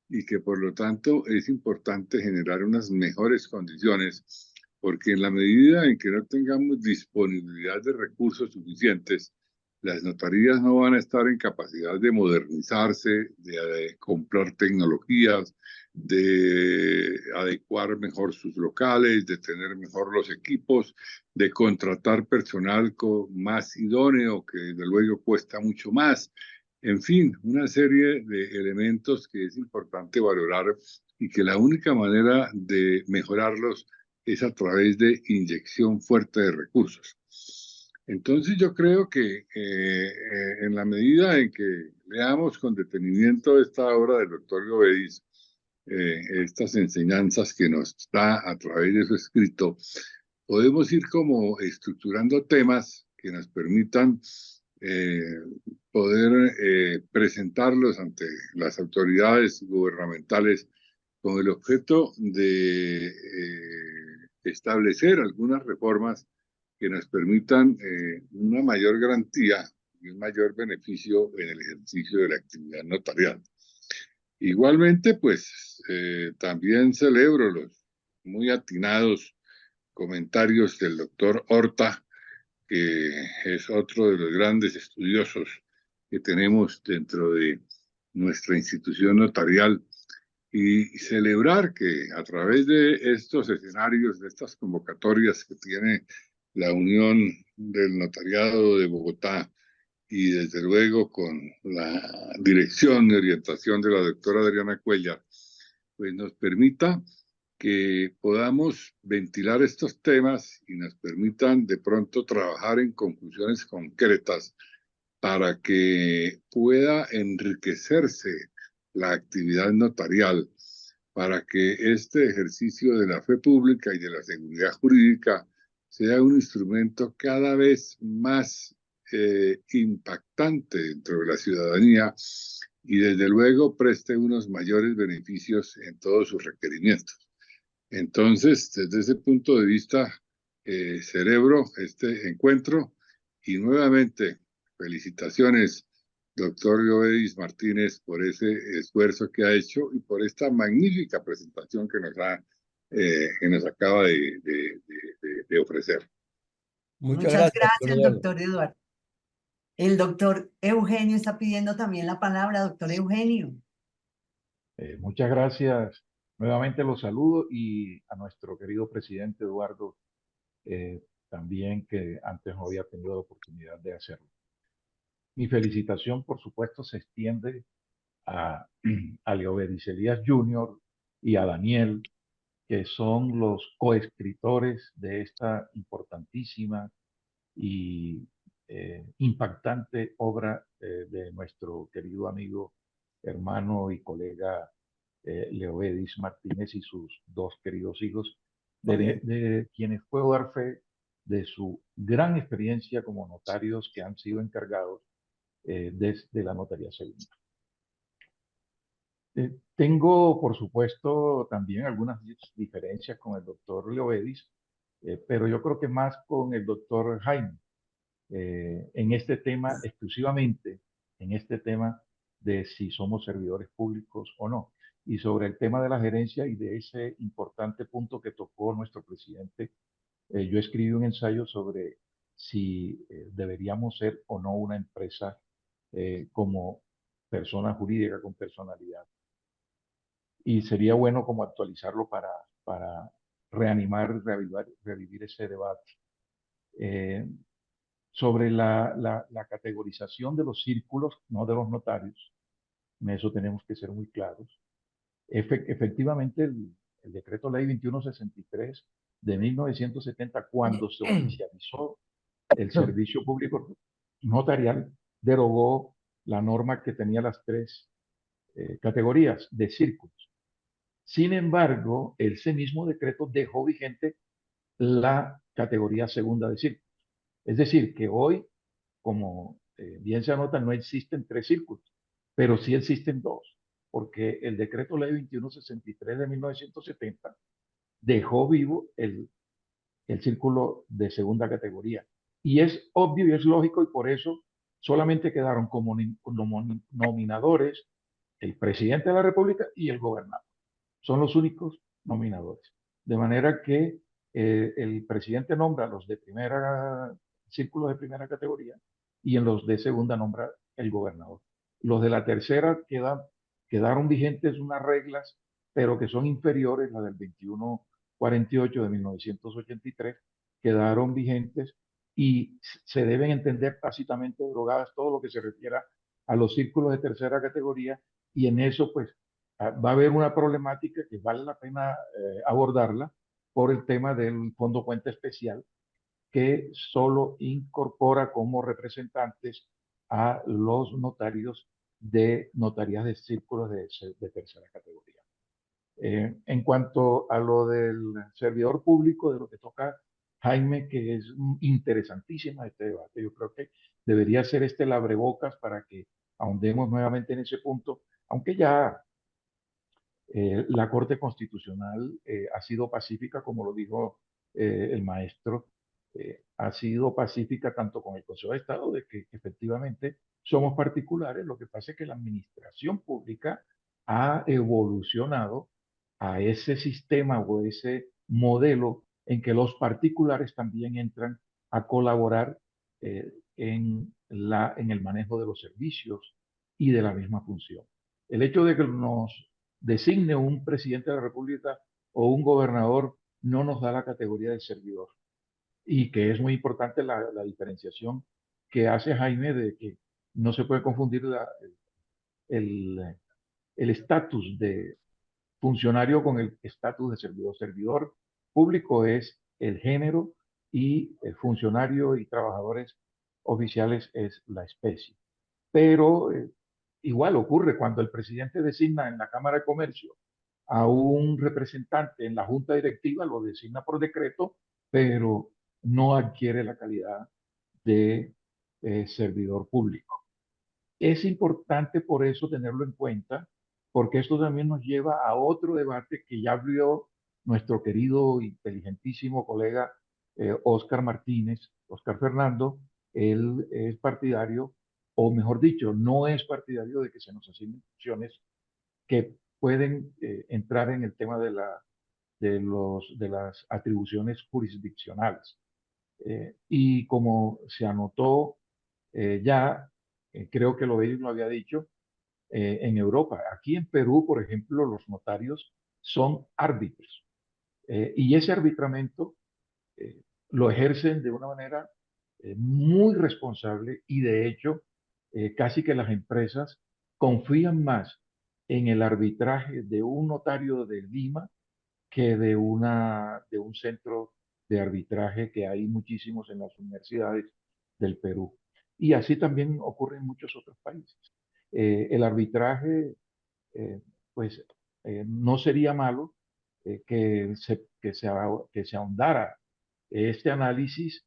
y que por lo tanto es importante generar unas mejores condiciones, porque en la medida en que no tengamos disponibilidad de recursos suficientes, las notarías no van a estar en capacidad de modernizarse, de comprar tecnologías, de adecuar mejor sus locales, de tener mejor los equipos, de contratar personal más idóneo, que desde luego cuesta mucho más. En fin, una serie de elementos que es importante valorar y que la única manera de mejorarlos es a través de inyección fuerte de recursos. Entonces yo creo que en la medida en que leamos con detenimiento esta obra del doctor Leobedis, estas enseñanzas que nos da a través de su escrito, podemos ir como estructurando temas que nos permitan poder presentarlos ante las autoridades gubernamentales con el objeto de establecer algunas reformas que nos permitan una mayor garantía y un mayor beneficio en el ejercicio de la actividad notarial. Igualmente, pues también celebro los muy atinados comentarios del doctor Horta, que es otro de los grandes estudiosos que tenemos dentro de nuestra institución notarial, y celebrar que a través de estos escenarios, de estas convocatorias que tiene la Unión del Notariado de Bogotá, y desde luego con la dirección y orientación de la doctora Adriana Cuellar, pues nos permita que podamos ventilar estos temas y nos permitan de pronto trabajar en conclusiones concretas para que pueda enriquecerse la actividad notarial, para que este ejercicio de la fe pública y de la seguridad jurídica sea un instrumento cada vez más impactante dentro de la ciudadanía y desde luego preste unos mayores beneficios en todos sus requerimientos. Entonces, desde ese punto de vista, celebro este encuentro y nuevamente felicitaciones, doctor Llovedis Martínez, por ese esfuerzo que ha hecho y por esta magnífica presentación que nos acaba de ofrecer. Muchas Muchas gracias, gracias, Eduardo. doctor Eduardo. El doctor Eugenio está pidiendo también la palabra, doctor Eugenio. Muchas gracias. Nuevamente los saludo y a nuestro querido presidente Eduardo también, que antes no había tenido la oportunidad de hacerlo. Mi felicitación, por supuesto, se extiende a Leovedis Elías Jr. y a Daniel, que son los coescritores de esta importantísima y impactante obra de nuestro querido amigo, hermano y colega Leovedis Martínez y sus dos queridos hijos, de quienes puedo dar fe de su gran experiencia como notarios que han sido encargados desde la Notaría Segunda. Tengo, por supuesto, también algunas diferencias con el doctor Leovedis, pero yo creo que más con el doctor Jaime, en este tema exclusivamente, en este tema de si somos servidores públicos o no, y sobre el tema de la gerencia y de ese importante punto que tocó nuestro presidente. Yo escribí un ensayo sobre si deberíamos ser o no una empresa como persona jurídica con personalidad. Y sería bueno como actualizarlo para reanimar, revivir ese debate. Sobre la categorización de los círculos, no de los notarios, en eso tenemos que ser muy claros. Efectivamente, el decreto ley 2163 de 1970, cuando se oficializó el servicio público notarial, derogó la norma que tenía las tres categorías de círculos. Sin embargo, ese mismo decreto dejó vigente la categoría segunda de círculos. Es decir, que hoy, como bien se anota, no existen tres círculos, pero sí existen dos, porque el decreto ley 2163 de 1970 dejó vivo el círculo de segunda categoría. Y es obvio y es lógico, y por eso solamente quedaron como nominadores el presidente de la República y el gobernador. Son los únicos nominadores. De manera que el presidente nombra a los de círculos de primera categoría, y en los de segunda nombra el gobernador. Los de la tercera quedaron vigentes unas reglas, pero que son inferiores, la del 2148 de 1983, quedaron vigentes y se deben entender tácitamente derogadas todo lo que se refiera a los círculos de tercera categoría, y en eso pues va a haber una problemática que vale la pena abordarla por el tema del Fondo Cuenta Especial, que solo incorpora como representantes a los notarios de notarías de círculos de tercera categoría. En cuanto a lo del servidor público, de lo que toca Jaime, que es interesantísima este debate. Yo creo que debería ser este el abrebocas para que ahondemos nuevamente en ese punto, aunque ya la Corte Constitucional ha sido pacífica, como lo dijo el maestro, ha sido pacífica tanto con el Consejo de Estado, de que efectivamente somos particulares. Lo que pasa es que la administración pública ha evolucionado a ese sistema o ese modelo en que los particulares también entran a colaborar en el manejo de los servicios y de la misma función. El hecho de que nos designe un presidente de la República o un gobernador no nos da la categoría de servidor. Y que es muy importante la diferenciación que hace Jaime de que no se puede confundir el estatus de funcionario con el estatus de servidor. Servidor público es el género y el funcionario y trabajadores oficiales es la especie. Pero igual ocurre cuando el presidente designa en la Cámara de Comercio a un representante en la junta directiva, lo designa por decreto, pero no adquiere la calidad de servidor público. Es importante por eso tenerlo en cuenta, porque esto también nos lleva a otro debate que ya abrió nuestro querido, inteligentísimo colega Óscar Martínez, Óscar Fernando. Él es partidario, o mejor dicho, no es partidario de que se nos asignen funciones que pueden entrar en el tema de las atribuciones jurisdiccionales. Y como se anotó ya, creo que lo había dicho, en Europa. Aquí en Perú, por ejemplo, los notarios son árbitros. Y ese arbitramiento eh, lo ejercen de una manera muy responsable y de hecho casi que las empresas confían más en el arbitraje de un notario de Lima que de un centro de arbitraje que hay muchísimos en las universidades del Perú. Y así también ocurre en muchos otros países. El arbitraje, eh, pues, no sería malo que se ahondara este análisis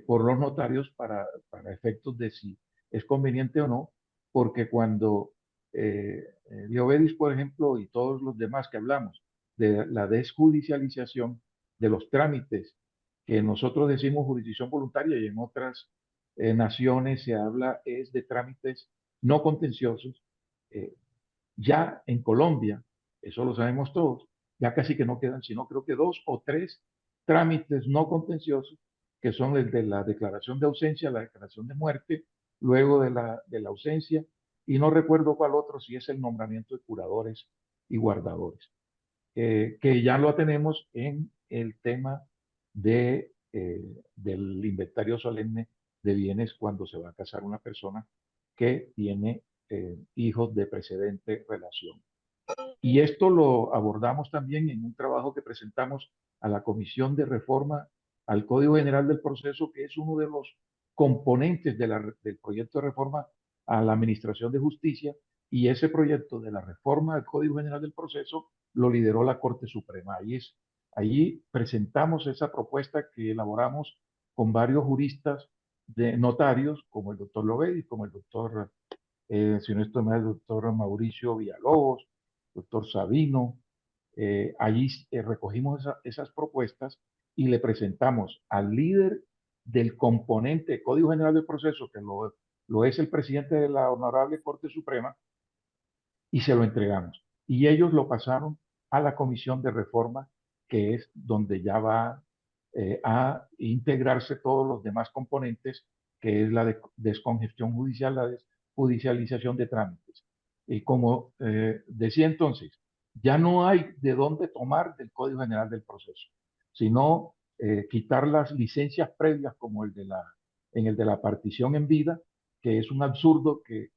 por los notarios para efectos de si es conveniente o no, porque cuando Diovedis, por ejemplo, y todos los demás que hablamos de la desjudicialización de los trámites, que nosotros decimos jurisdicción voluntaria y en otras naciones se habla es de trámites no contenciosos, eh, ya en Colombia, eso lo sabemos todos, ya casi que no quedan sino creo que 2 o 3 trámites no contenciosos, que son el de la declaración de ausencia, la declaración de muerte, luego de la ausencia, y no recuerdo cuál otro, si es el nombramiento de curadores y guardadores, que ya lo tenemos en el tema del inventario solemne de bienes cuando se va a casar una persona que tiene hijos de precedente relación. Y esto lo abordamos también en un trabajo que presentamos a la Comisión de Reforma al Código General del Proceso, que es uno de los componentes del proyecto de reforma a la Administración de Justicia, y ese proyecto de la reforma al Código General del Proceso lo lideró la Corte Suprema. Allí presentamos esa propuesta que elaboramos con varios juristas de notarios, como el doctor Lovedis, como el doctor si no estoy mal, el doctor Mauricio Villalobos, doctor Sabino. Allí recogimos esas propuestas y le presentamos al líder del componente Código General del Proceso, que lo es el presidente de la Honorable Corte Suprema, y se lo entregamos. Y ellos lo pasaron a la Comisión de Reforma, que es donde ya va a integrarse todos los demás componentes, que es la descongestión judicial, la desjudicialización de trámites. Y como decía entonces, ya no hay de dónde tomar del Código General del Proceso, sino quitar las licencias previas como en el de la partición en vida, que es un absurdo que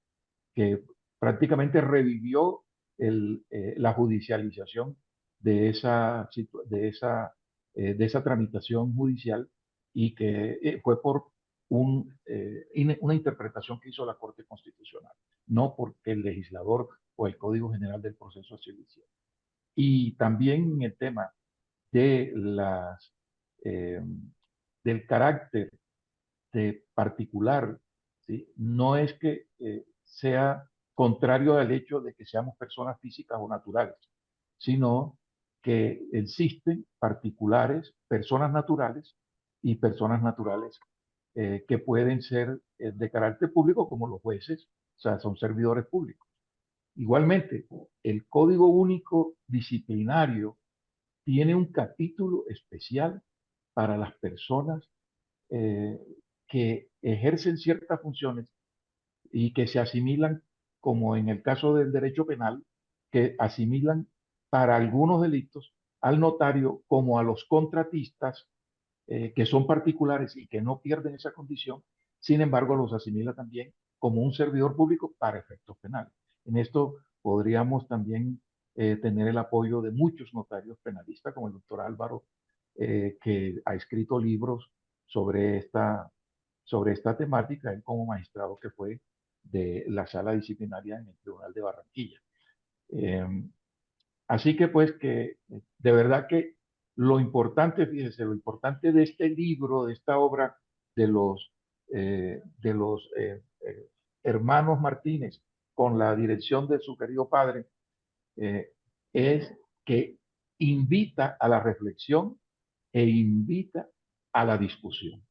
prácticamente revivió la judicialización de esa tramitación judicial y que fue por una interpretación que hizo la Corte Constitucional, no porque el legislador o el Código General del Proceso así lo hiciera. Y también en el tema de las del carácter de particular, ¿sí? No es que sea contrario al hecho de que seamos personas físicas o naturales, sino que existen particulares, personas naturales y personas naturales que pueden ser de carácter público como los jueces, o sea, son servidores públicos. Igualmente, el Código Único Disciplinario tiene un capítulo especial para las personas eh, que ejercen ciertas funciones y que se asimilan, como en el caso del derecho penal, que asimilan para algunos delitos al notario como a los contratistas que son particulares y que no pierden esa condición, sin embargo los asimila también como un servidor público para efectos penales. En esto podríamos también tener el apoyo de muchos notarios penalistas, como el doctor Álvaro, que ha escrito libros sobre esta temática, él como magistrado que fue de la sala disciplinaria en el Tribunal de Barranquilla. Así que pues que de verdad que lo importante, fíjese, lo importante de este libro, de esta obra de los hermanos Martínez, con la dirección de su querido padre, eh, es que invita a la reflexión e invita a la discusión.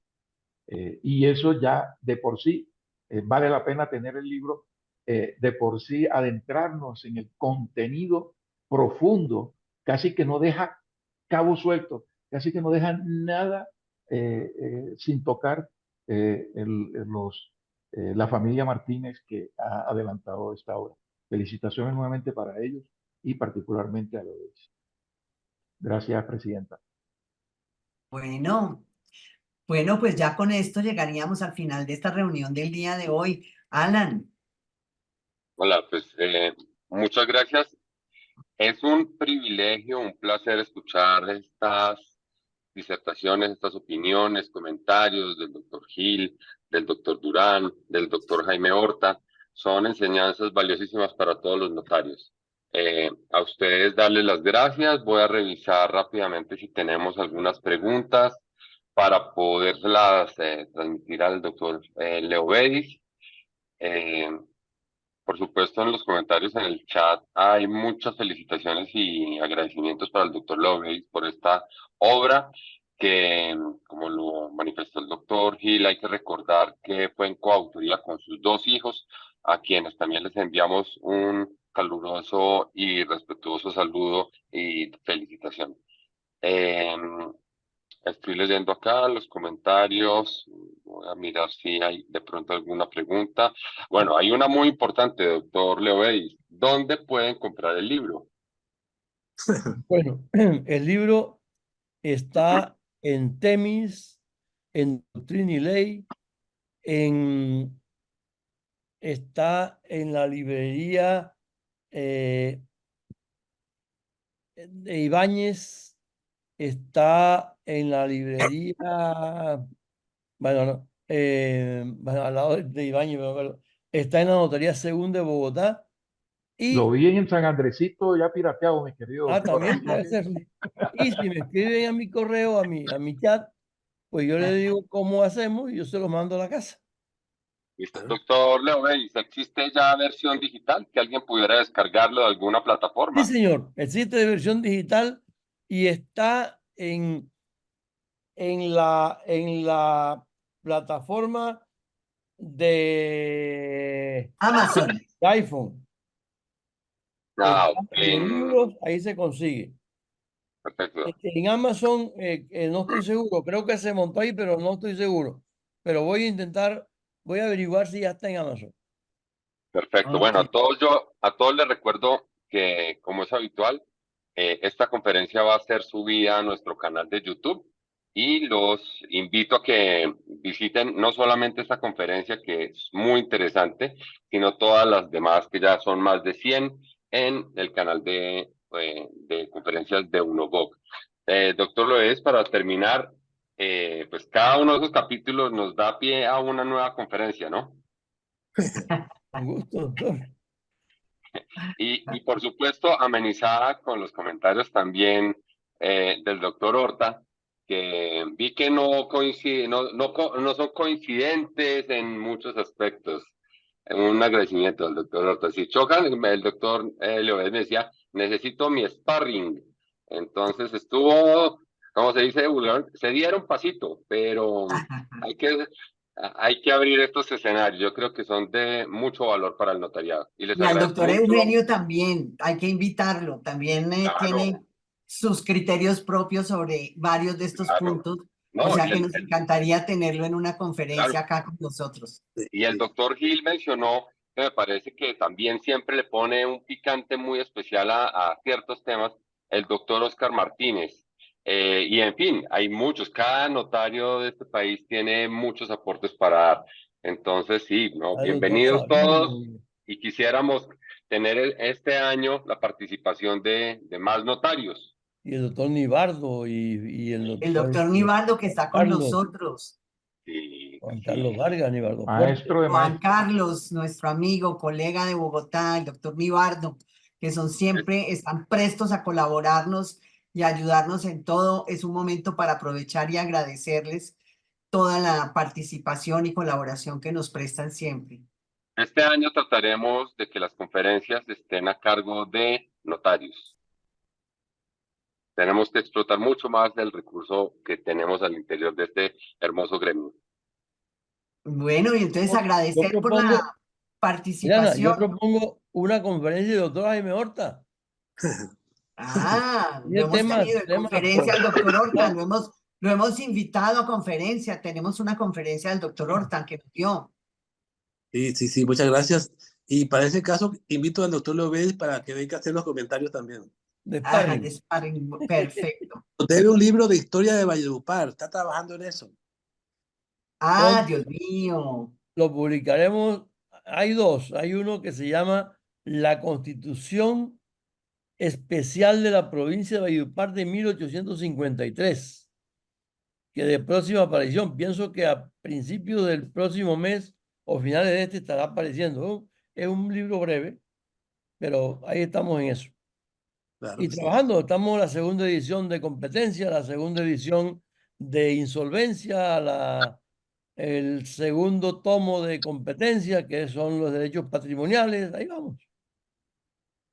Y eso ya de por sí vale la pena tener el libro, de por sí adentrarnos en el contenido profundo, casi que no deja cabo suelto, casi que no deja nada sin tocar la familia Martínez que ha adelantado esta obra. Felicitaciones nuevamente para ellos y particularmente a los. Gracias, Presidenta. Bueno, bueno, pues ya con esto llegaríamos al final de esta reunión del día de hoy. Alan, Hola, pues muchas gracias. Es un privilegio, un placer escuchar estas disertaciones, estas opiniones, comentarios del doctor Gil, del doctor Durán, del doctor Jaime Horta. Son enseñanzas valiosísimas para todos los notarios. A ustedes darles las gracias. Voy a revisar rápidamente si tenemos algunas preguntas para poderlas transmitir al doctor Leo Bedis. Por supuesto, en los comentarios en el chat hay muchas felicitaciones y agradecimientos para el doctor Lovelace por esta obra que, como lo manifestó el doctor Gil, hay que recordar que fue en coautoría con sus dos hijos, a quienes también les enviamos un caluroso y respetuoso saludo y felicitación. Estoy leyendo acá los comentarios. Voy a mirar si hay de pronto alguna pregunta. Bueno, hay una muy importante, doctor Leo Bedis. ¿Dónde pueden comprar el libro? Bueno, el libro está en Temis, en Doctrina y Ley, está en la librería de Ibáñez, está en la librería, bueno, no, bueno, al lado de Ibáñez, me acuerdo, está en la Notaría Segunda de Bogotá Lo y, vi en San Andresito ya pirateado, mi querido doctor. también Así puede que ser. Y si me escriben a mi correo, a mi chat, pues yo le digo cómo hacemos y yo se lo mando a la casa. ¿Listo? Doctor Leo Bedis, ¿existe ya versión digital que alguien pudiera descargarlo de alguna Sí, plataforma? señor, existe de versión digital y está en la plataforma de Amazon. iPhone. Ah, Está de en... libros, ahí se consigue. Perfecto. En Amazon no estoy seguro, creo que se montó ahí, pero no estoy seguro. Pero voy a averiguar si ya está en Amazon. Perfecto. Ok. Bueno, a todos les recuerdo que, como es habitual, esta conferencia va a ser subida a nuestro canal de YouTube y los invito a que visiten no solamente esta conferencia, que es muy interesante, sino todas las demás, que ya son más de 100 en el canal de conferencias de UNOVOC. Doctor Loes, para terminar, pues cada uno de esos capítulos nos da pie a una nueva conferencia, ¿no? Con gusto, doctor. Y por supuesto, amenizada con los comentarios también del doctor Horta, que vi que no coinciden, no son coincidentes en muchos aspectos. Un agradecimiento al doctor Horta. Si chocan, el doctor Leoves me decía, necesito mi sparring. Entonces estuvo, como se dice, se dieron pasito, pero hay que, hay que abrir estos escenarios. Yo creo que son de mucho valor para el notariado. Y les Y al agradezco doctor mucho. Eugenio también, hay que invitarlo. También Claro, tiene sus criterios propios sobre varios de estos claro. puntos. No, O sea y que nos encantaría tenerlo en una claro. conferencia acá con nosotros. Y el doctor Gil mencionó que me parece que también siempre le pone un picante muy especial a ciertos temas, el doctor Oscar Martínez. Y en fin, hay muchos, cada notario de este país tiene muchos aportes para dar. Entonces, sí, ¿no? Al doctor Bienvenidos todos Sabino y quisiéramos tener este año la participación de más notarios. y el doctor Nibardo y el El doctor doctor Nivaldo que está con Carlos, nosotros. Sí, Juan Carlos sí. Vargas, Nibardo Fuerte. Maestro de Juan maestros. Carlos, nuestro amigo, colega de Bogotá, el doctor Nibardo, que son siempre, están prestos a colaborarnos y ayudarnos en todo. Es un momento para aprovechar y agradecerles toda la participación y colaboración que nos prestan siempre. Este año trataremos de que las conferencias estén a cargo de notarios. Tenemos que explotar mucho más del recurso que tenemos al interior de este hermoso gremio. Bueno, y entonces Yo agradecer por la propongo, Diana, yo participación. propongo una conferencia de doctor Jaime Horta. Lo Tiene hemos tenido en temas conferencia al doctor Horta, lo hemos invitado a conferencia. Tenemos una conferencia del doctor Horta que nos dio. Sí, muchas gracias. Y para ese caso, invito al doctor Leovedis para que venga a hacer los comentarios también. de Ajá, sparring. perfecto. Debe un libro de historia de Valledupar, está trabajando en eso. Dios mío. Lo publicaremos. Hay dos. Hay uno que se llama La Constitución Especial de la Provincia de Valledupar de 1853, que de próxima aparición, pienso que a principios del próximo mes o finales de este estará apareciendo. Es un libro breve, pero ahí estamos en eso. Claro Y que sí. trabajando, estamos en la segunda edición de competencia, la segunda edición de insolvencia, el segundo tomo de competencia, que son los derechos patrimoniales. Ahí vamos.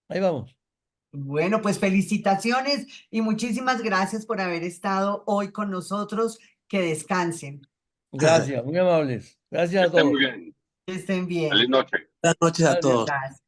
Ahí vamos. Bueno, pues felicitaciones y muchísimas gracias por haber estado hoy con nosotros. Que descansen, Gracias, muy amables. Gracias Que a estén todos. muy bien. que estén bien. Feliz noche. Buenas noches a Gracias. todos. Gracias.